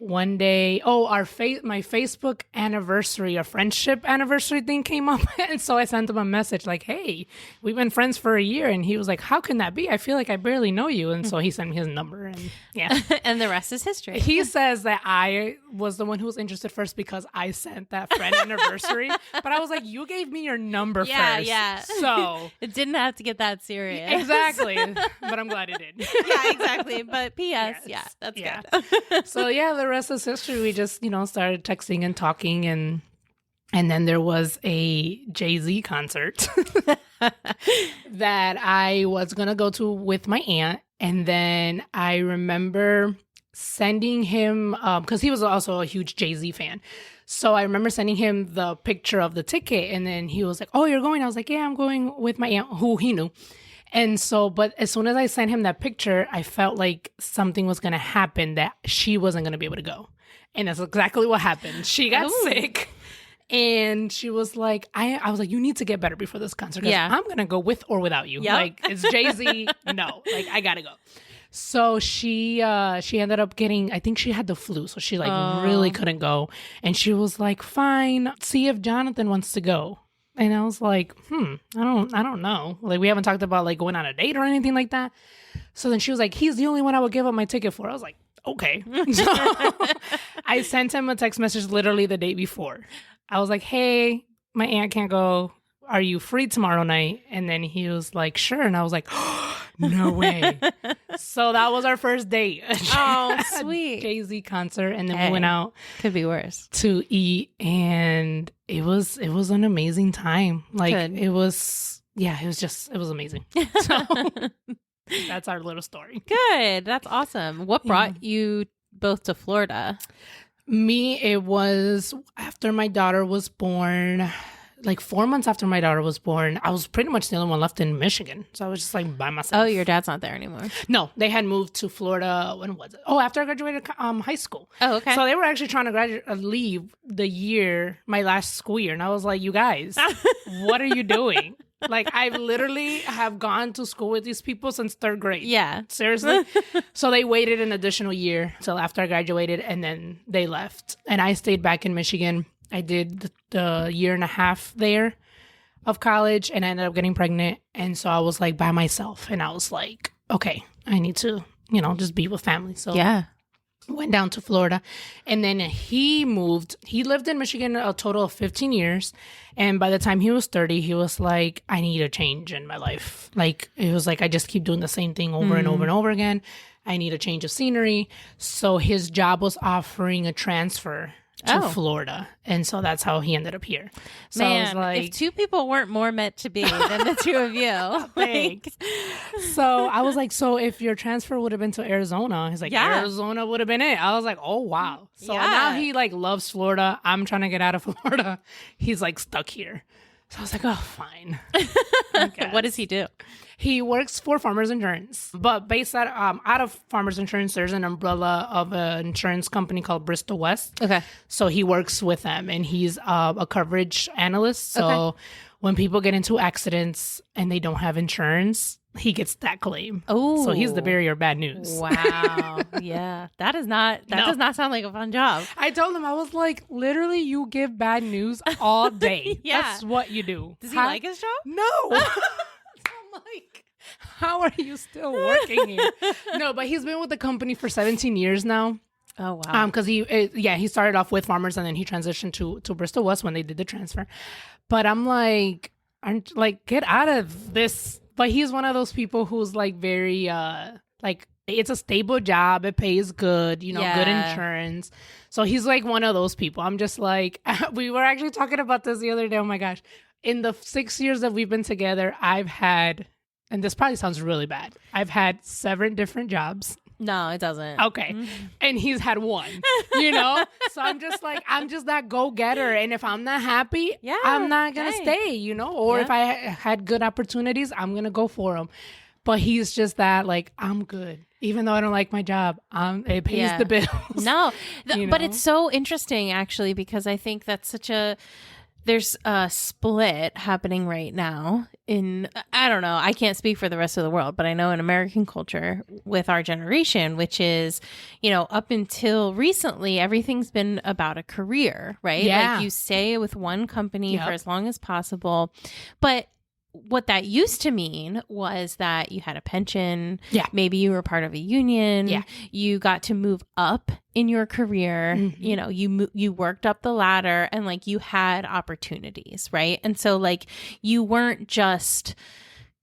[SPEAKER 2] one day, my Facebook anniversary, a friendship anniversary thing came up. And so I sent him a message like, hey, we've been friends for a year. And he was like, how can that be? I feel like I barely know you. And so he sent me his number. And yeah.
[SPEAKER 3] And the rest is history.
[SPEAKER 2] He says that I was the one who was interested first because I sent that friend anniversary. But I was like, you gave me your number first.
[SPEAKER 3] Yeah.
[SPEAKER 2] So
[SPEAKER 3] it didn't have to get that serious.
[SPEAKER 2] Exactly. But I'm glad it did.
[SPEAKER 3] Yeah, exactly. But P.S.
[SPEAKER 2] Yes.
[SPEAKER 3] That's
[SPEAKER 2] Yeah.
[SPEAKER 3] good.
[SPEAKER 2] So yeah, the rest is history. We just, started texting and talking, and then there was a Jay-Z concert that I was going to go to with my aunt. And then I remember sending him, because he was also a huge Jay-Z fan. So I remember sending him the picture of the ticket. And then he was like, oh, you're going? I was like, yeah, I'm going with my aunt, who he knew. And so, but as soon as I sent him that picture, I felt like something was going to happen, that she wasn't going to be able to go. And that's exactly what happened. She got sick. And she was like, I was like, you need to get better before this concert. Yeah. I'm going to go with or without you. Yep. Like, it's Jay-Z. No, like, I got to go. So she ended up getting, I think she had the flu. So she really couldn't go. And she was like, fine, see if Jonathan wants to go. And I was like, I don't know. Like, we haven't talked about like going on a date or anything like that. So then she was like, he's the only one I would give up my ticket for. I was like, okay. So I sent him a text message literally the day before. I was like, hey, my aunt can't go. Are you free tomorrow night? And then he was like, sure. And I was like, oh, no way. So that was our first date.
[SPEAKER 3] Oh, sweet.
[SPEAKER 2] Jay-Z concert. And then we went out.
[SPEAKER 3] Could be worse.
[SPEAKER 2] To eat. And it was an amazing time. Like, it was amazing. So that's our little story.
[SPEAKER 3] Good. That's awesome. What brought you both to Florida?
[SPEAKER 2] Me, it was after my daughter was born. Like 4 months after my daughter was born, I was pretty much the only one left in Michigan. So I was just like by myself.
[SPEAKER 3] Oh, your dad's not there anymore?
[SPEAKER 2] No, they had moved to Florida. When was it? Oh, after I graduated high school.
[SPEAKER 3] Oh, okay.
[SPEAKER 2] So they were actually trying to leave my last school year. And I was like, you guys, what are you doing? Like, I literally have gone to school with these people since third grade.
[SPEAKER 3] Yeah.
[SPEAKER 2] Seriously. So they waited an additional year till after I graduated, and then they left. And I stayed back in Michigan. I did the year and a half there of college, and I ended up getting pregnant. And so I was like by myself, and I was like, okay, I need to, just be with family. So yeah, went down to Florida, and then he moved. He lived in Michigan a total of 15 years. And by the time he was 30, he was like, I need a change in my life. Like, it was like, I just keep doing the same thing over and over and over again. I need a change of scenery. So his job was offering a transfer to Florida. And so that's how he ended up here. So
[SPEAKER 3] Man,
[SPEAKER 2] I was like,
[SPEAKER 3] if two people weren't more meant to be than the two of you.
[SPEAKER 2] So I was like, so if your transfer would have been to Arizona, he's like, Arizona would have been it. I was like, oh, wow. So now he like loves Florida. I'm trying to get out of Florida. He's like stuck here. So I was like, oh, fine.
[SPEAKER 3] What does he do?
[SPEAKER 2] He works for Farmers Insurance, but based out of Farmers Insurance, there's an umbrella of an insurance company called Bristol West.
[SPEAKER 3] Okay.
[SPEAKER 2] So he works with them, and he's a coverage analyst. So when people get into accidents and they don't have insurance, he gets that claim.
[SPEAKER 3] Oh,
[SPEAKER 2] so he's the bearer of bad news.
[SPEAKER 3] Wow. Yeah, that does not sound like a fun job.
[SPEAKER 2] I told him, I was like, literally, you give bad news all day.
[SPEAKER 3] Yeah.
[SPEAKER 2] That's what you do.
[SPEAKER 3] Does he like his job?
[SPEAKER 2] No. I'm like, how are you still working here? No, but he's been with the company for 17 years now.
[SPEAKER 3] Oh, wow.
[SPEAKER 2] Because he started off with Farmers and then he transitioned to Bristol West when they did the transfer. But I'm like, get out of this. But he's one of those people who's like very like, it's a stable job, it pays good, good insurance. So he's like one of those people. I'm just like, we were actually talking about this the other day. Oh my gosh. In the 6 years that we've been together, I've had, and this probably sounds really bad, I've had 7 different jobs.
[SPEAKER 3] No, it doesn't.
[SPEAKER 2] Okay. Mm-hmm. And he's had 1, So I'm just like, I'm just that go-getter. And if I'm not happy, I'm not going to stay, Or if I had good opportunities, I'm going to go for them. But he's just that, like, I'm good. Even though I don't like my job, it pays the bills.
[SPEAKER 3] No, but it's so interesting, actually, because I think that's there's a split happening right now I don't know, I can't speak for the rest of the world, but I know in American culture with our generation, which is, up until recently, everything's been about a career, right?
[SPEAKER 2] Yeah.
[SPEAKER 3] Like you stay with one company for as long as possible. But what that used to mean was that you had a pension. Yeah. Maybe you were part of a union. Yeah. You got to move up in your career. Mm-hmm. You worked up the ladder and like you had opportunities, right? And so like you weren't just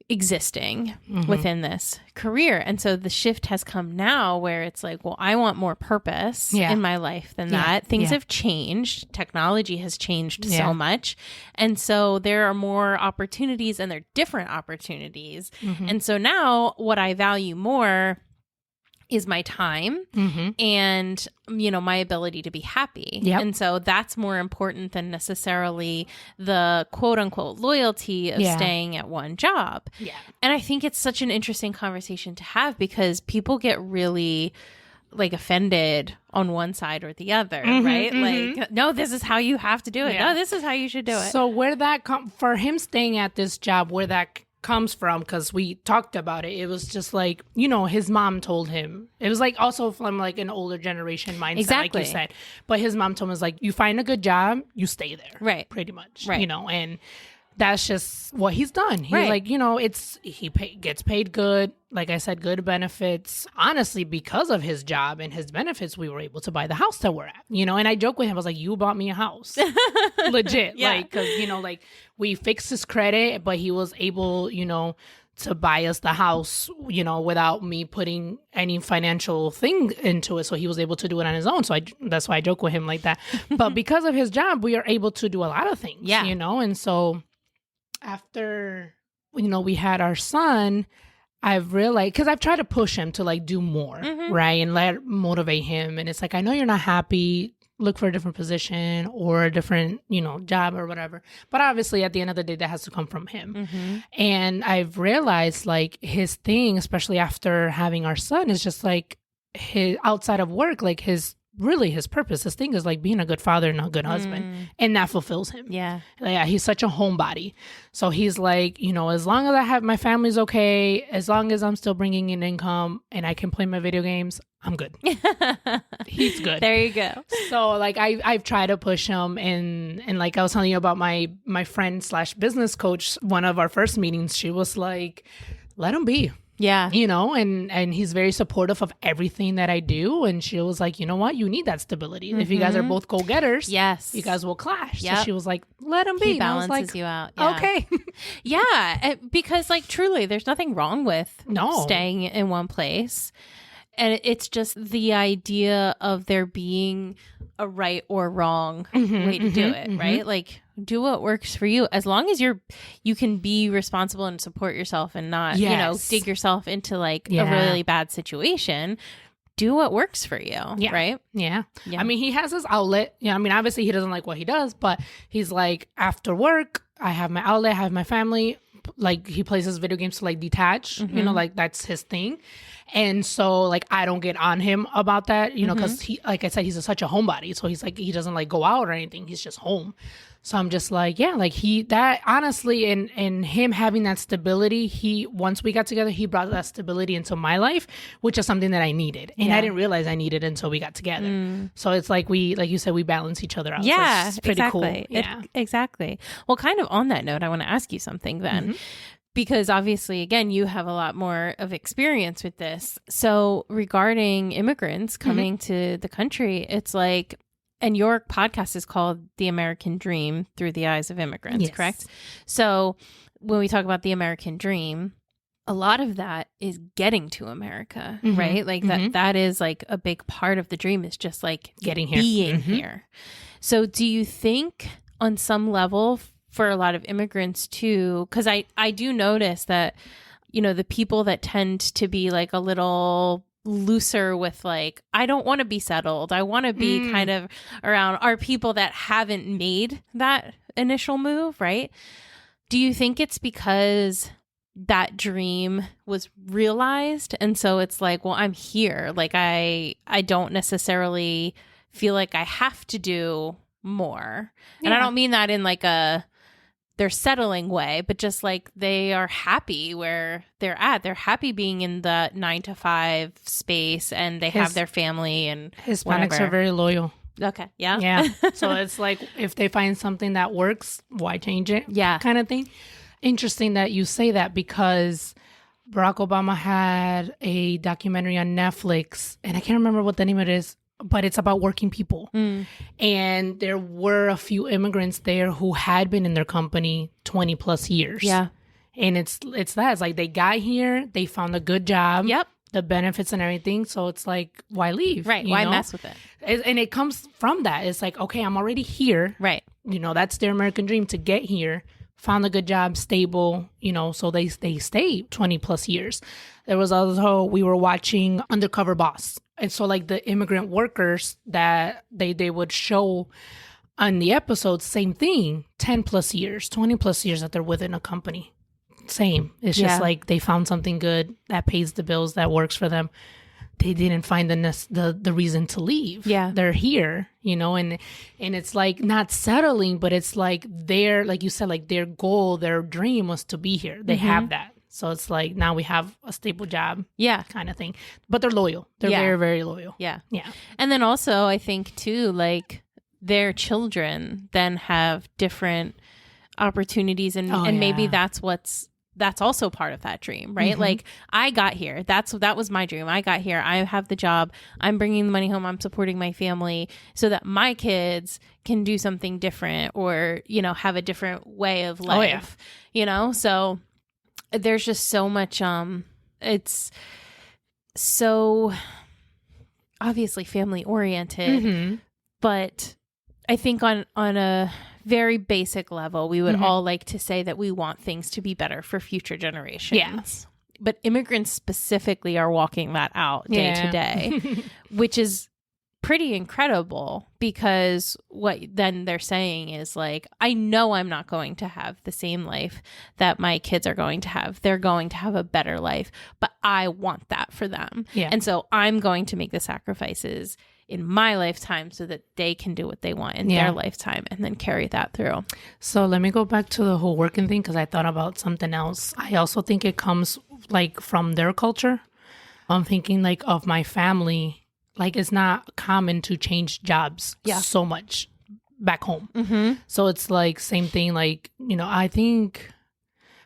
[SPEAKER 3] existing within this career. And so the shift has come now where it's like, well, I want more purpose in my life than that. Things have changed. Technology has changed so much. And so there are more opportunities and they're different opportunities. Mm-hmm. And so now what I value more is my time and, my ability to be happy. Yep. And so that's more important than necessarily the quote unquote loyalty of staying at one job. Yeah. And I think it's such an interesting conversation to have because people get really like offended on one side or the other, right? Like, no, this is how you have to do it. Yeah. No, this is how you should do it.
[SPEAKER 2] So where that for him staying at this job, where that comes from, because we talked about it, it was just like, his mom told him, it was like also from like an older generation mindset, like you said, but his mom told him, was like, you find a good job, you stay there, right? Pretty much, right? And that's just what he's done. He's like, gets paid good. Like I said, good benefits. Honestly, because of his job and his benefits, we were able to buy the house that we're at, And I joke with him, I was like, you bought me a house. Legit. Like, because, like we fixed his credit, but he was able, to buy us the house, without me putting any financial thing into it. So he was able to do it on his own. So that's why I joke with him like that. But because of his job, we are able to do a lot of things, And so after, we had our son, I've realized, because I've tried to push him to like do more, right? And motivate him. And it's like, I know you're not happy. Look for a different position or a different, job or whatever. But obviously at the end of the day, that has to come from him. And I've realized like his thing, especially after having our son, is just like his outside of work, like his purpose, his thing is like being a good father and a good husband. And that fulfills him. Yeah. He's such a homebody. So he's like, as long as I have my family's okay, as long as I'm still bringing in income and I can play my video games, I'm good. He's good.
[SPEAKER 3] There you go.
[SPEAKER 2] So like I've tried to push him and like I was telling you about my friend / business coach, one of our first meetings, she was like, let him be. Yeah. And he's very supportive of everything that I do. And she was like, you know what? You need that stability. If you guys are both go-getters, you guys will clash. Yep. So she was like, let him be.
[SPEAKER 3] He balances
[SPEAKER 2] like,
[SPEAKER 3] you out. Yeah.
[SPEAKER 2] Okay.
[SPEAKER 3] Yeah. Because like truly, there's nothing wrong with staying in one place. And it's just the idea of there being a right or wrong way to do it, right? Like, do what works for you. As long as you can be responsible and support yourself and not, dig yourself into like a really bad situation. Do what works for you, right?
[SPEAKER 2] Yeah. I mean, he has his outlet. I mean, obviously he doesn't like what he does, but he's like, after work, I have my outlet, I have my family. Like he plays his video games to like detach, you know, like that's his thing. And so like I don't get on him about that, you know, because he, like I said, he's such a homebody. So he's like, he doesn't like go out or anything. He's just home. So I'm just like, yeah, like that honestly, and him having that stability, once we got together, he brought that stability into my life, which is something that I needed. And I didn't realize I needed until we got together. So it's like like you said, we balance each other out.
[SPEAKER 3] Yeah,
[SPEAKER 2] so it's pretty
[SPEAKER 3] exactly.
[SPEAKER 2] cool. Yeah.
[SPEAKER 3] Exactly. Well, kind of on that note, I want to ask you something then. Because obviously, again, you have a lot more of experience with this. So regarding immigrants coming to the country, it's like, and your podcast is called The American Dream Through the Eyes of Immigrants, correct? So when we talk about the American dream, a lot of that is getting to America, right? Like that is like a big part of the dream is just like
[SPEAKER 2] getting here,
[SPEAKER 3] being here. So do you think on some level for a lot of immigrants too, because I do notice that, you know, the people that tend to be like a little looser with like, I don't want to be settled, I want to be kind of around, are people that haven't made that initial move, right? Do you think it's because that dream was realized and so it's like, well, I'm here, like I don't necessarily feel like I have to do more? And I don't mean that in like they're settling way, but just like they are happy where they're at. They're happy being in the 9-to-5 space and they have their family and
[SPEAKER 2] Hispanics
[SPEAKER 3] whatever.
[SPEAKER 2] are very loyal.
[SPEAKER 3] Okay. Yeah.
[SPEAKER 2] Yeah. So it's like if they find something that works, why change it?
[SPEAKER 3] Yeah.
[SPEAKER 2] Kind of thing. Interesting that you say that because Barack Obama had a documentary on Netflix and I can't remember what the name of it is, but it's about working people. And there were a few immigrants there who had been in their company 20 plus years.
[SPEAKER 3] Yeah.
[SPEAKER 2] And it's like they got here, they found a good job.
[SPEAKER 3] Yep.
[SPEAKER 2] The benefits and everything. So it's like, why leave?
[SPEAKER 3] Right. Why mess with it?
[SPEAKER 2] And it comes from that. It's like, okay, I'm already here.
[SPEAKER 3] Right.
[SPEAKER 2] You know, that's their American dream to get here, found a good job, stable, you know, so they stay 20 plus years. There was also, we were watching Undercover Boss. And so like the immigrant workers that they would show on the episodes, same thing, 10 plus years, 20 plus years that they're within a company. Same. It's just like they found something good that pays the bills, that works for them. They didn't find the reason to leave.
[SPEAKER 3] Yeah.
[SPEAKER 2] They're here, you know, and it's like not settling, but it's like their, like you said, like their goal, their dream was to be here. They have that. So it's like now we have a stable job, kind of thing. But they're loyal. They're very, very loyal. Yeah. Yeah.
[SPEAKER 3] And then also I think too, like their children then have different opportunities and maybe that's also part of that dream, right? Like I got here. That was my dream. I got here. I have the job. I'm bringing the money home. I'm supporting my family so that my kids can do something different or, you know, have a different way of life, you know? So there's just so much, it's so obviously family oriented, but I think on a very basic level, we would all like to say that we want things to be better for future generations.
[SPEAKER 2] Yes.
[SPEAKER 3] But immigrants specifically are walking that out day to day, which is pretty incredible because what then they're saying is like, I know I'm not going to have the same life that my kids are going to have. They're going to have a better life, but I want that for them. Yeah. And so I'm going to make the sacrifices in my lifetime so that they can do what they want in their lifetime and then carry that through.
[SPEAKER 2] So let me go back to the whole working thing because I thought about something else. I also think it comes like from their culture. I'm thinking like of my family. Like it's not common to change jobs so much back home. So it's like same thing. Like, you know, I think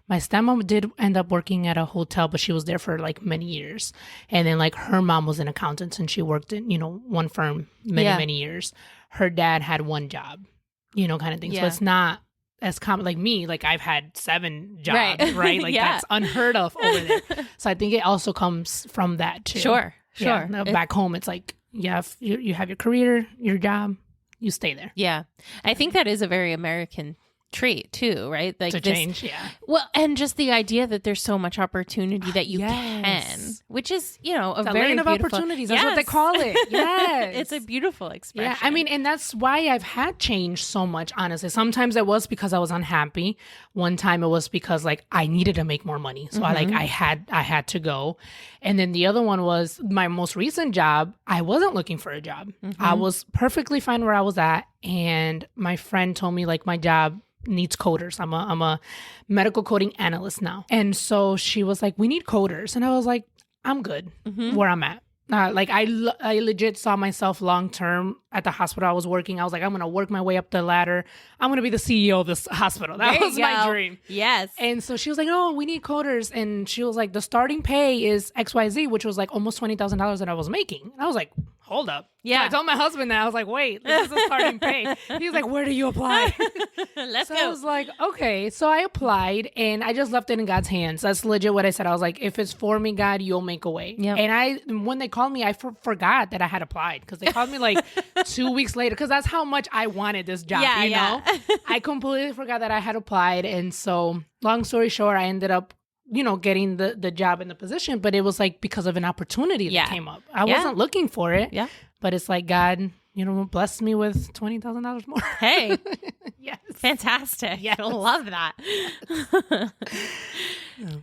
[SPEAKER 2] my stepmom did end up working at a hotel, but she was there for like many years. And then like her mom was an accountant and she worked in, you know, one firm many years. Her dad had one job, you know, kind of thing. So it's not as common like me. Like I've had 7 jobs, right? Like that's unheard of over there. So I think it also comes from that too.
[SPEAKER 3] Sure.
[SPEAKER 2] Yeah, back home, it's like, you have your career, your job, you stay there.
[SPEAKER 3] Yeah. I think that is a very American trait too, right? Like
[SPEAKER 2] to change,
[SPEAKER 3] Well, and just the idea that there's so much opportunity that you can. which is, you know, a
[SPEAKER 2] the
[SPEAKER 3] very
[SPEAKER 2] land of
[SPEAKER 3] beautiful
[SPEAKER 2] opportunities. That's what they call it. Yes.
[SPEAKER 3] It's a beautiful expression.
[SPEAKER 2] Yeah, I mean, and that's why I've had change so much, honestly. Sometimes it was because I was unhappy. One time it was because like I needed to make more money. So I had to go. And then the other one was my most recent job. I wasn't looking for a job. I was perfectly fine where I was at. And my friend told me like my job needs coders. I'm a medical coding analyst now. And so she was like, we need coders. And I was like, I'm good where I'm at. Like I legit saw myself long term at the hospital I was working. I was like, I'm going to work my way up the ladder. I'm going to be the CEO of this hospital. That was my dream.
[SPEAKER 3] Yes.
[SPEAKER 2] And so she was like, no, we need coders. And she was like, the starting pay is XYZ, which was like almost $20,000 that I was making. And I was like, hold up.
[SPEAKER 3] Yeah.
[SPEAKER 2] So I told my husband that. I was like, wait, this is a starting pay. He was like, where do you apply?
[SPEAKER 3] Let's go.
[SPEAKER 2] I was like, okay. So I applied and I just left it in God's hands. That's legit what I said. I was like, if it's for me, God, you'll make a way.
[SPEAKER 3] Yep.
[SPEAKER 2] And when they called me, I forgot that I had applied because they called me like 2 weeks later because that's how much I wanted this job, you know? I completely forgot that I had applied. And so long story short, I ended up, you know, getting the job and the position, but it was like because of an opportunity that came up. I wasn't looking for it, but it's like God, you know, blessed me with $20,000 more.
[SPEAKER 3] Hey,
[SPEAKER 2] yes.
[SPEAKER 3] Fantastic.
[SPEAKER 2] Yes.
[SPEAKER 3] I love that.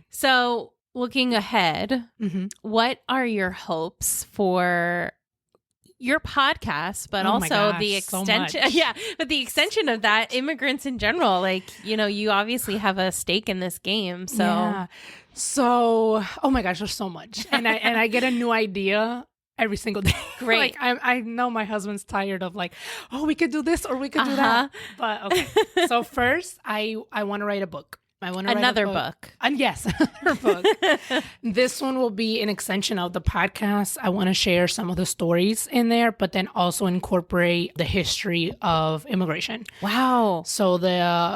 [SPEAKER 3] So looking ahead, what are your hopes for your podcast, but also the extension, but the extension of that, immigrants in general? Like, you know, you obviously have a stake in this game. So,
[SPEAKER 2] oh my gosh, there's so much. And I get a new idea every single day.
[SPEAKER 3] Great.
[SPEAKER 2] Like I know my husband's tired of like, oh, we could do this or we could do that. But okay. So first I want to write a book. I want to write
[SPEAKER 3] another book.
[SPEAKER 2] And yes, another book. This one will be an extension of the podcast. I want to share some of the stories in there, but then also incorporate the history of immigration.
[SPEAKER 3] Wow.
[SPEAKER 2] So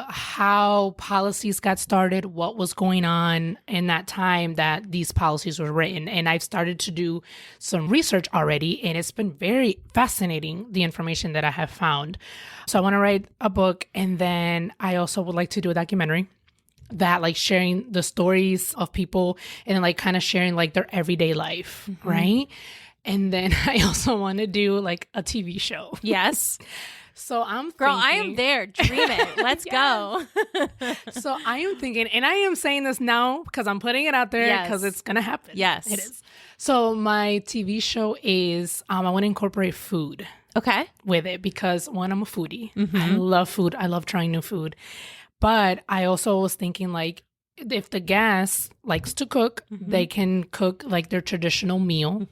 [SPEAKER 2] how policies got started, what was going on in that time that these policies were written. And I've started to do some research already, and it's been very fascinating, the information that I have found. So I want to write a book, and then I also would like to do a documentary that like sharing the stories of people and like kind of sharing like their everyday life, right? And then I also want to do like a TV show.
[SPEAKER 3] Yes.
[SPEAKER 2] So I'm
[SPEAKER 3] Girl, I am there. Dream it. Let's go.
[SPEAKER 2] So I am thinking, and I am saying this now because I'm putting it out there because it's going to happen.
[SPEAKER 3] Yes.
[SPEAKER 2] It is. So my TV show is, I want to incorporate food.
[SPEAKER 3] Okay.
[SPEAKER 2] With it because one, I'm a foodie. I love food. I love trying new food. But I also was thinking like, if the guest likes to cook, they can cook like their traditional meal.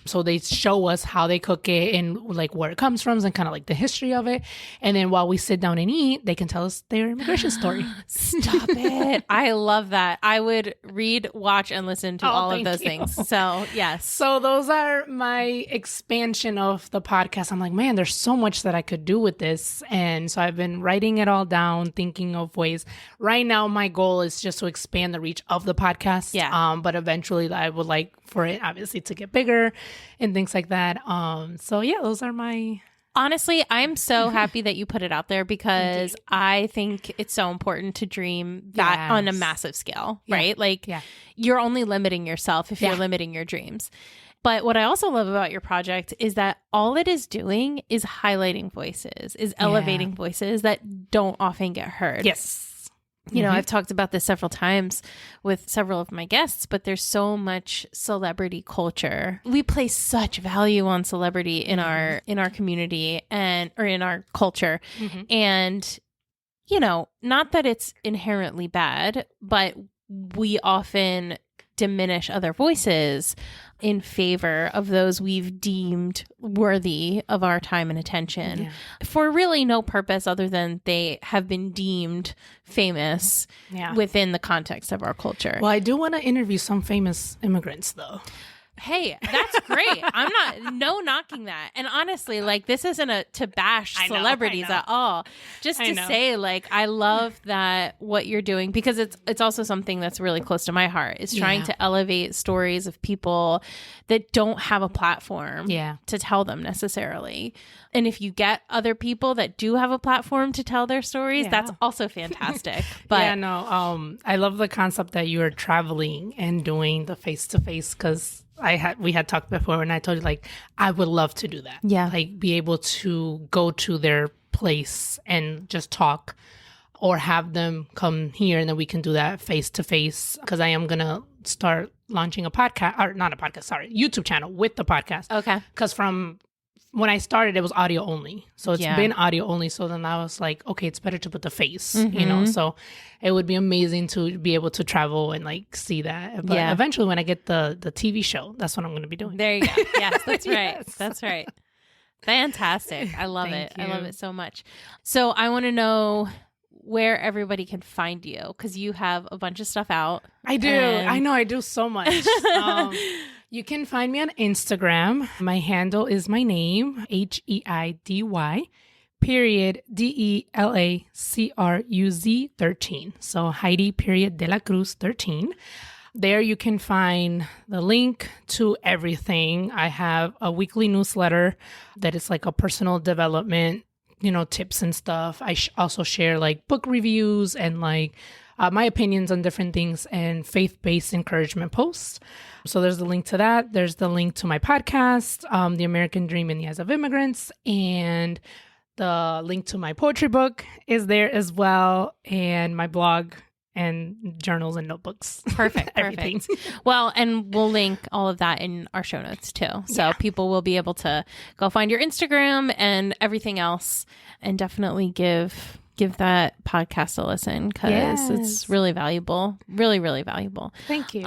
[SPEAKER 2] So they show us how they cook it and like where it comes from and kind of like the history of it. And then while we sit down and eat, they can tell us their immigration story.
[SPEAKER 3] Stop it. I love that. I would read, watch, and listen to all of those things. So yes.
[SPEAKER 2] So those are my expansion of the podcast. I'm like, man, there's so much that I could do with this. And so I've been writing it all down, thinking of ways. Right now, my goal is just to expand the reach of the podcast.
[SPEAKER 3] Yeah.
[SPEAKER 2] But eventually I would like for it obviously to get bigger and things like that. So yeah, those are my...
[SPEAKER 3] Honestly, I'm so happy that you put it out there because I think it's so important to dream that on a massive scale, right? Like you're only limiting yourself if you're limiting your dreams. But what I also love about your project is that all it is doing is highlighting voices, is elevating voices that don't often get heard.
[SPEAKER 2] Yes.
[SPEAKER 3] You know, I've talked about this several times with several of my guests, but there's so much celebrity culture. We place such value on celebrity in our community or in our culture. And, you know, not that it's inherently bad, but we often diminish other voices in favor of those we've deemed worthy of our time and attention for really no purpose other than they have been deemed famous within the context of our culture.
[SPEAKER 2] Well, I do want to interview some famous immigrants, though.
[SPEAKER 3] Hey, that's great. I'm no knocking that. And honestly, like, this isn't to bash celebrities at all. Just to say, like, I love that what you're doing, because it's also something that's really close to my heart, is trying to elevate stories of people that don't have a platform to tell them necessarily. And if you get other people that do have a platform to tell their stories, that's also fantastic. But
[SPEAKER 2] I love the concept that you're traveling and doing the face-to-face, because we had talked before, and I told you, like, I would love to do that.
[SPEAKER 3] Yeah.
[SPEAKER 2] Like, be able to go to their place and just talk, or have them come here, and then we can do that face to face. Because I am going to start launching a podcast, or not a podcast, sorry, YouTube channel with the podcast.
[SPEAKER 3] Okay.
[SPEAKER 2] Because from when I started, it was audio only. So it's been audio only. So then I was like, okay, it's better to put the face, you know? So it would be amazing to be able to travel and like see that. But eventually when I get the TV show, that's what I'm going to be doing.
[SPEAKER 3] There you go. Yes, that's right. That's right. Fantastic. I love it. I love it so much. So I want to know where everybody can find you, because you have a bunch of stuff out.
[SPEAKER 2] I do. I know I do so much. You can find me on Instagram. My handle is my name, Heidy, period, DELACRUZ 13. So Heidy, period, De La Cruz 13. There you can find the link to everything. I have a weekly newsletter that is like a personal development, you know, tips and stuff. I also share like book reviews and like my opinions on different things, and faith-based encouragement posts. So there's the link to that. There's the link to my podcast, The American Dream in the Eyes of Immigrants, and the link to my poetry book is there as well, and my blog and journals and notebooks.
[SPEAKER 3] Perfect.
[SPEAKER 2] Everything.
[SPEAKER 3] Well, and we'll link all of that in our show notes too. So people will be able to go find your Instagram and everything else, and definitely give that podcast a listen, because it's really valuable. Really, really valuable.
[SPEAKER 2] Thank you.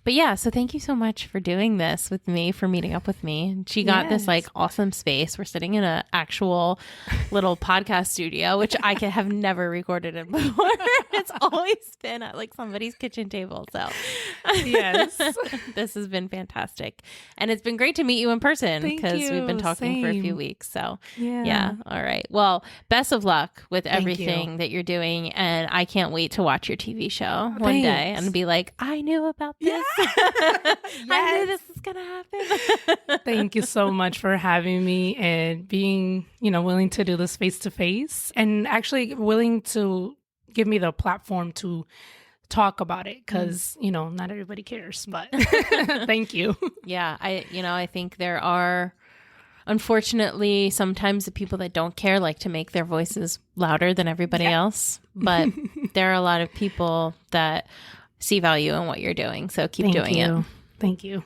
[SPEAKER 3] But yeah, so thank you so much for doing this with me, for meeting up with me. She got this like awesome space. We're sitting in an actual little podcast studio, which I have never recorded in before. It's always been at like somebody's kitchen table. So
[SPEAKER 2] yes,
[SPEAKER 3] this has been fantastic. And it's been great to meet you in person, because we've been talking for a few weeks. So yeah. All right. Well, best of luck with everything that you're doing. And I can't wait to watch your TV show one day and be like, I knew about this. I knew this was gonna happen.
[SPEAKER 2] Thank you so much for having me and being, you know, willing to do this face to face, and actually willing to give me the platform to talk about it, because you know, not everybody cares, but thank you.
[SPEAKER 3] Yeah, I think there are, unfortunately, sometimes the people that don't care like to make their voices louder than everybody else, but there are a lot of people that see value in what you're doing. So keep doing it.
[SPEAKER 2] Thank you.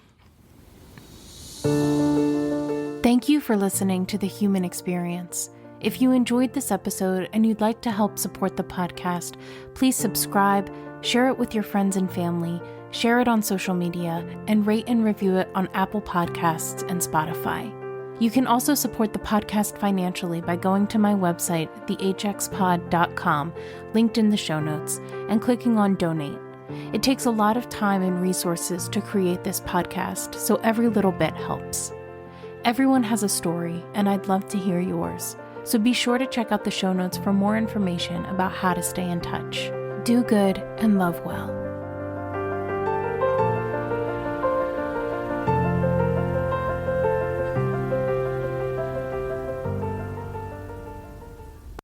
[SPEAKER 1] Thank you for listening to The Human Experience. If you enjoyed this episode and you'd like to help support the podcast, please subscribe, share it with your friends and family, share it on social media, and rate and review it on Apple Podcasts and Spotify. You can also support the podcast financially by going to my website, thehxpod.com, linked in the show notes, and clicking on Donate. It takes a lot of time and resources to create this podcast, so every little bit helps. Everyone has a story, and I'd love to hear yours. So be sure to check out the show notes for more information about how to stay in touch. Do good and love well.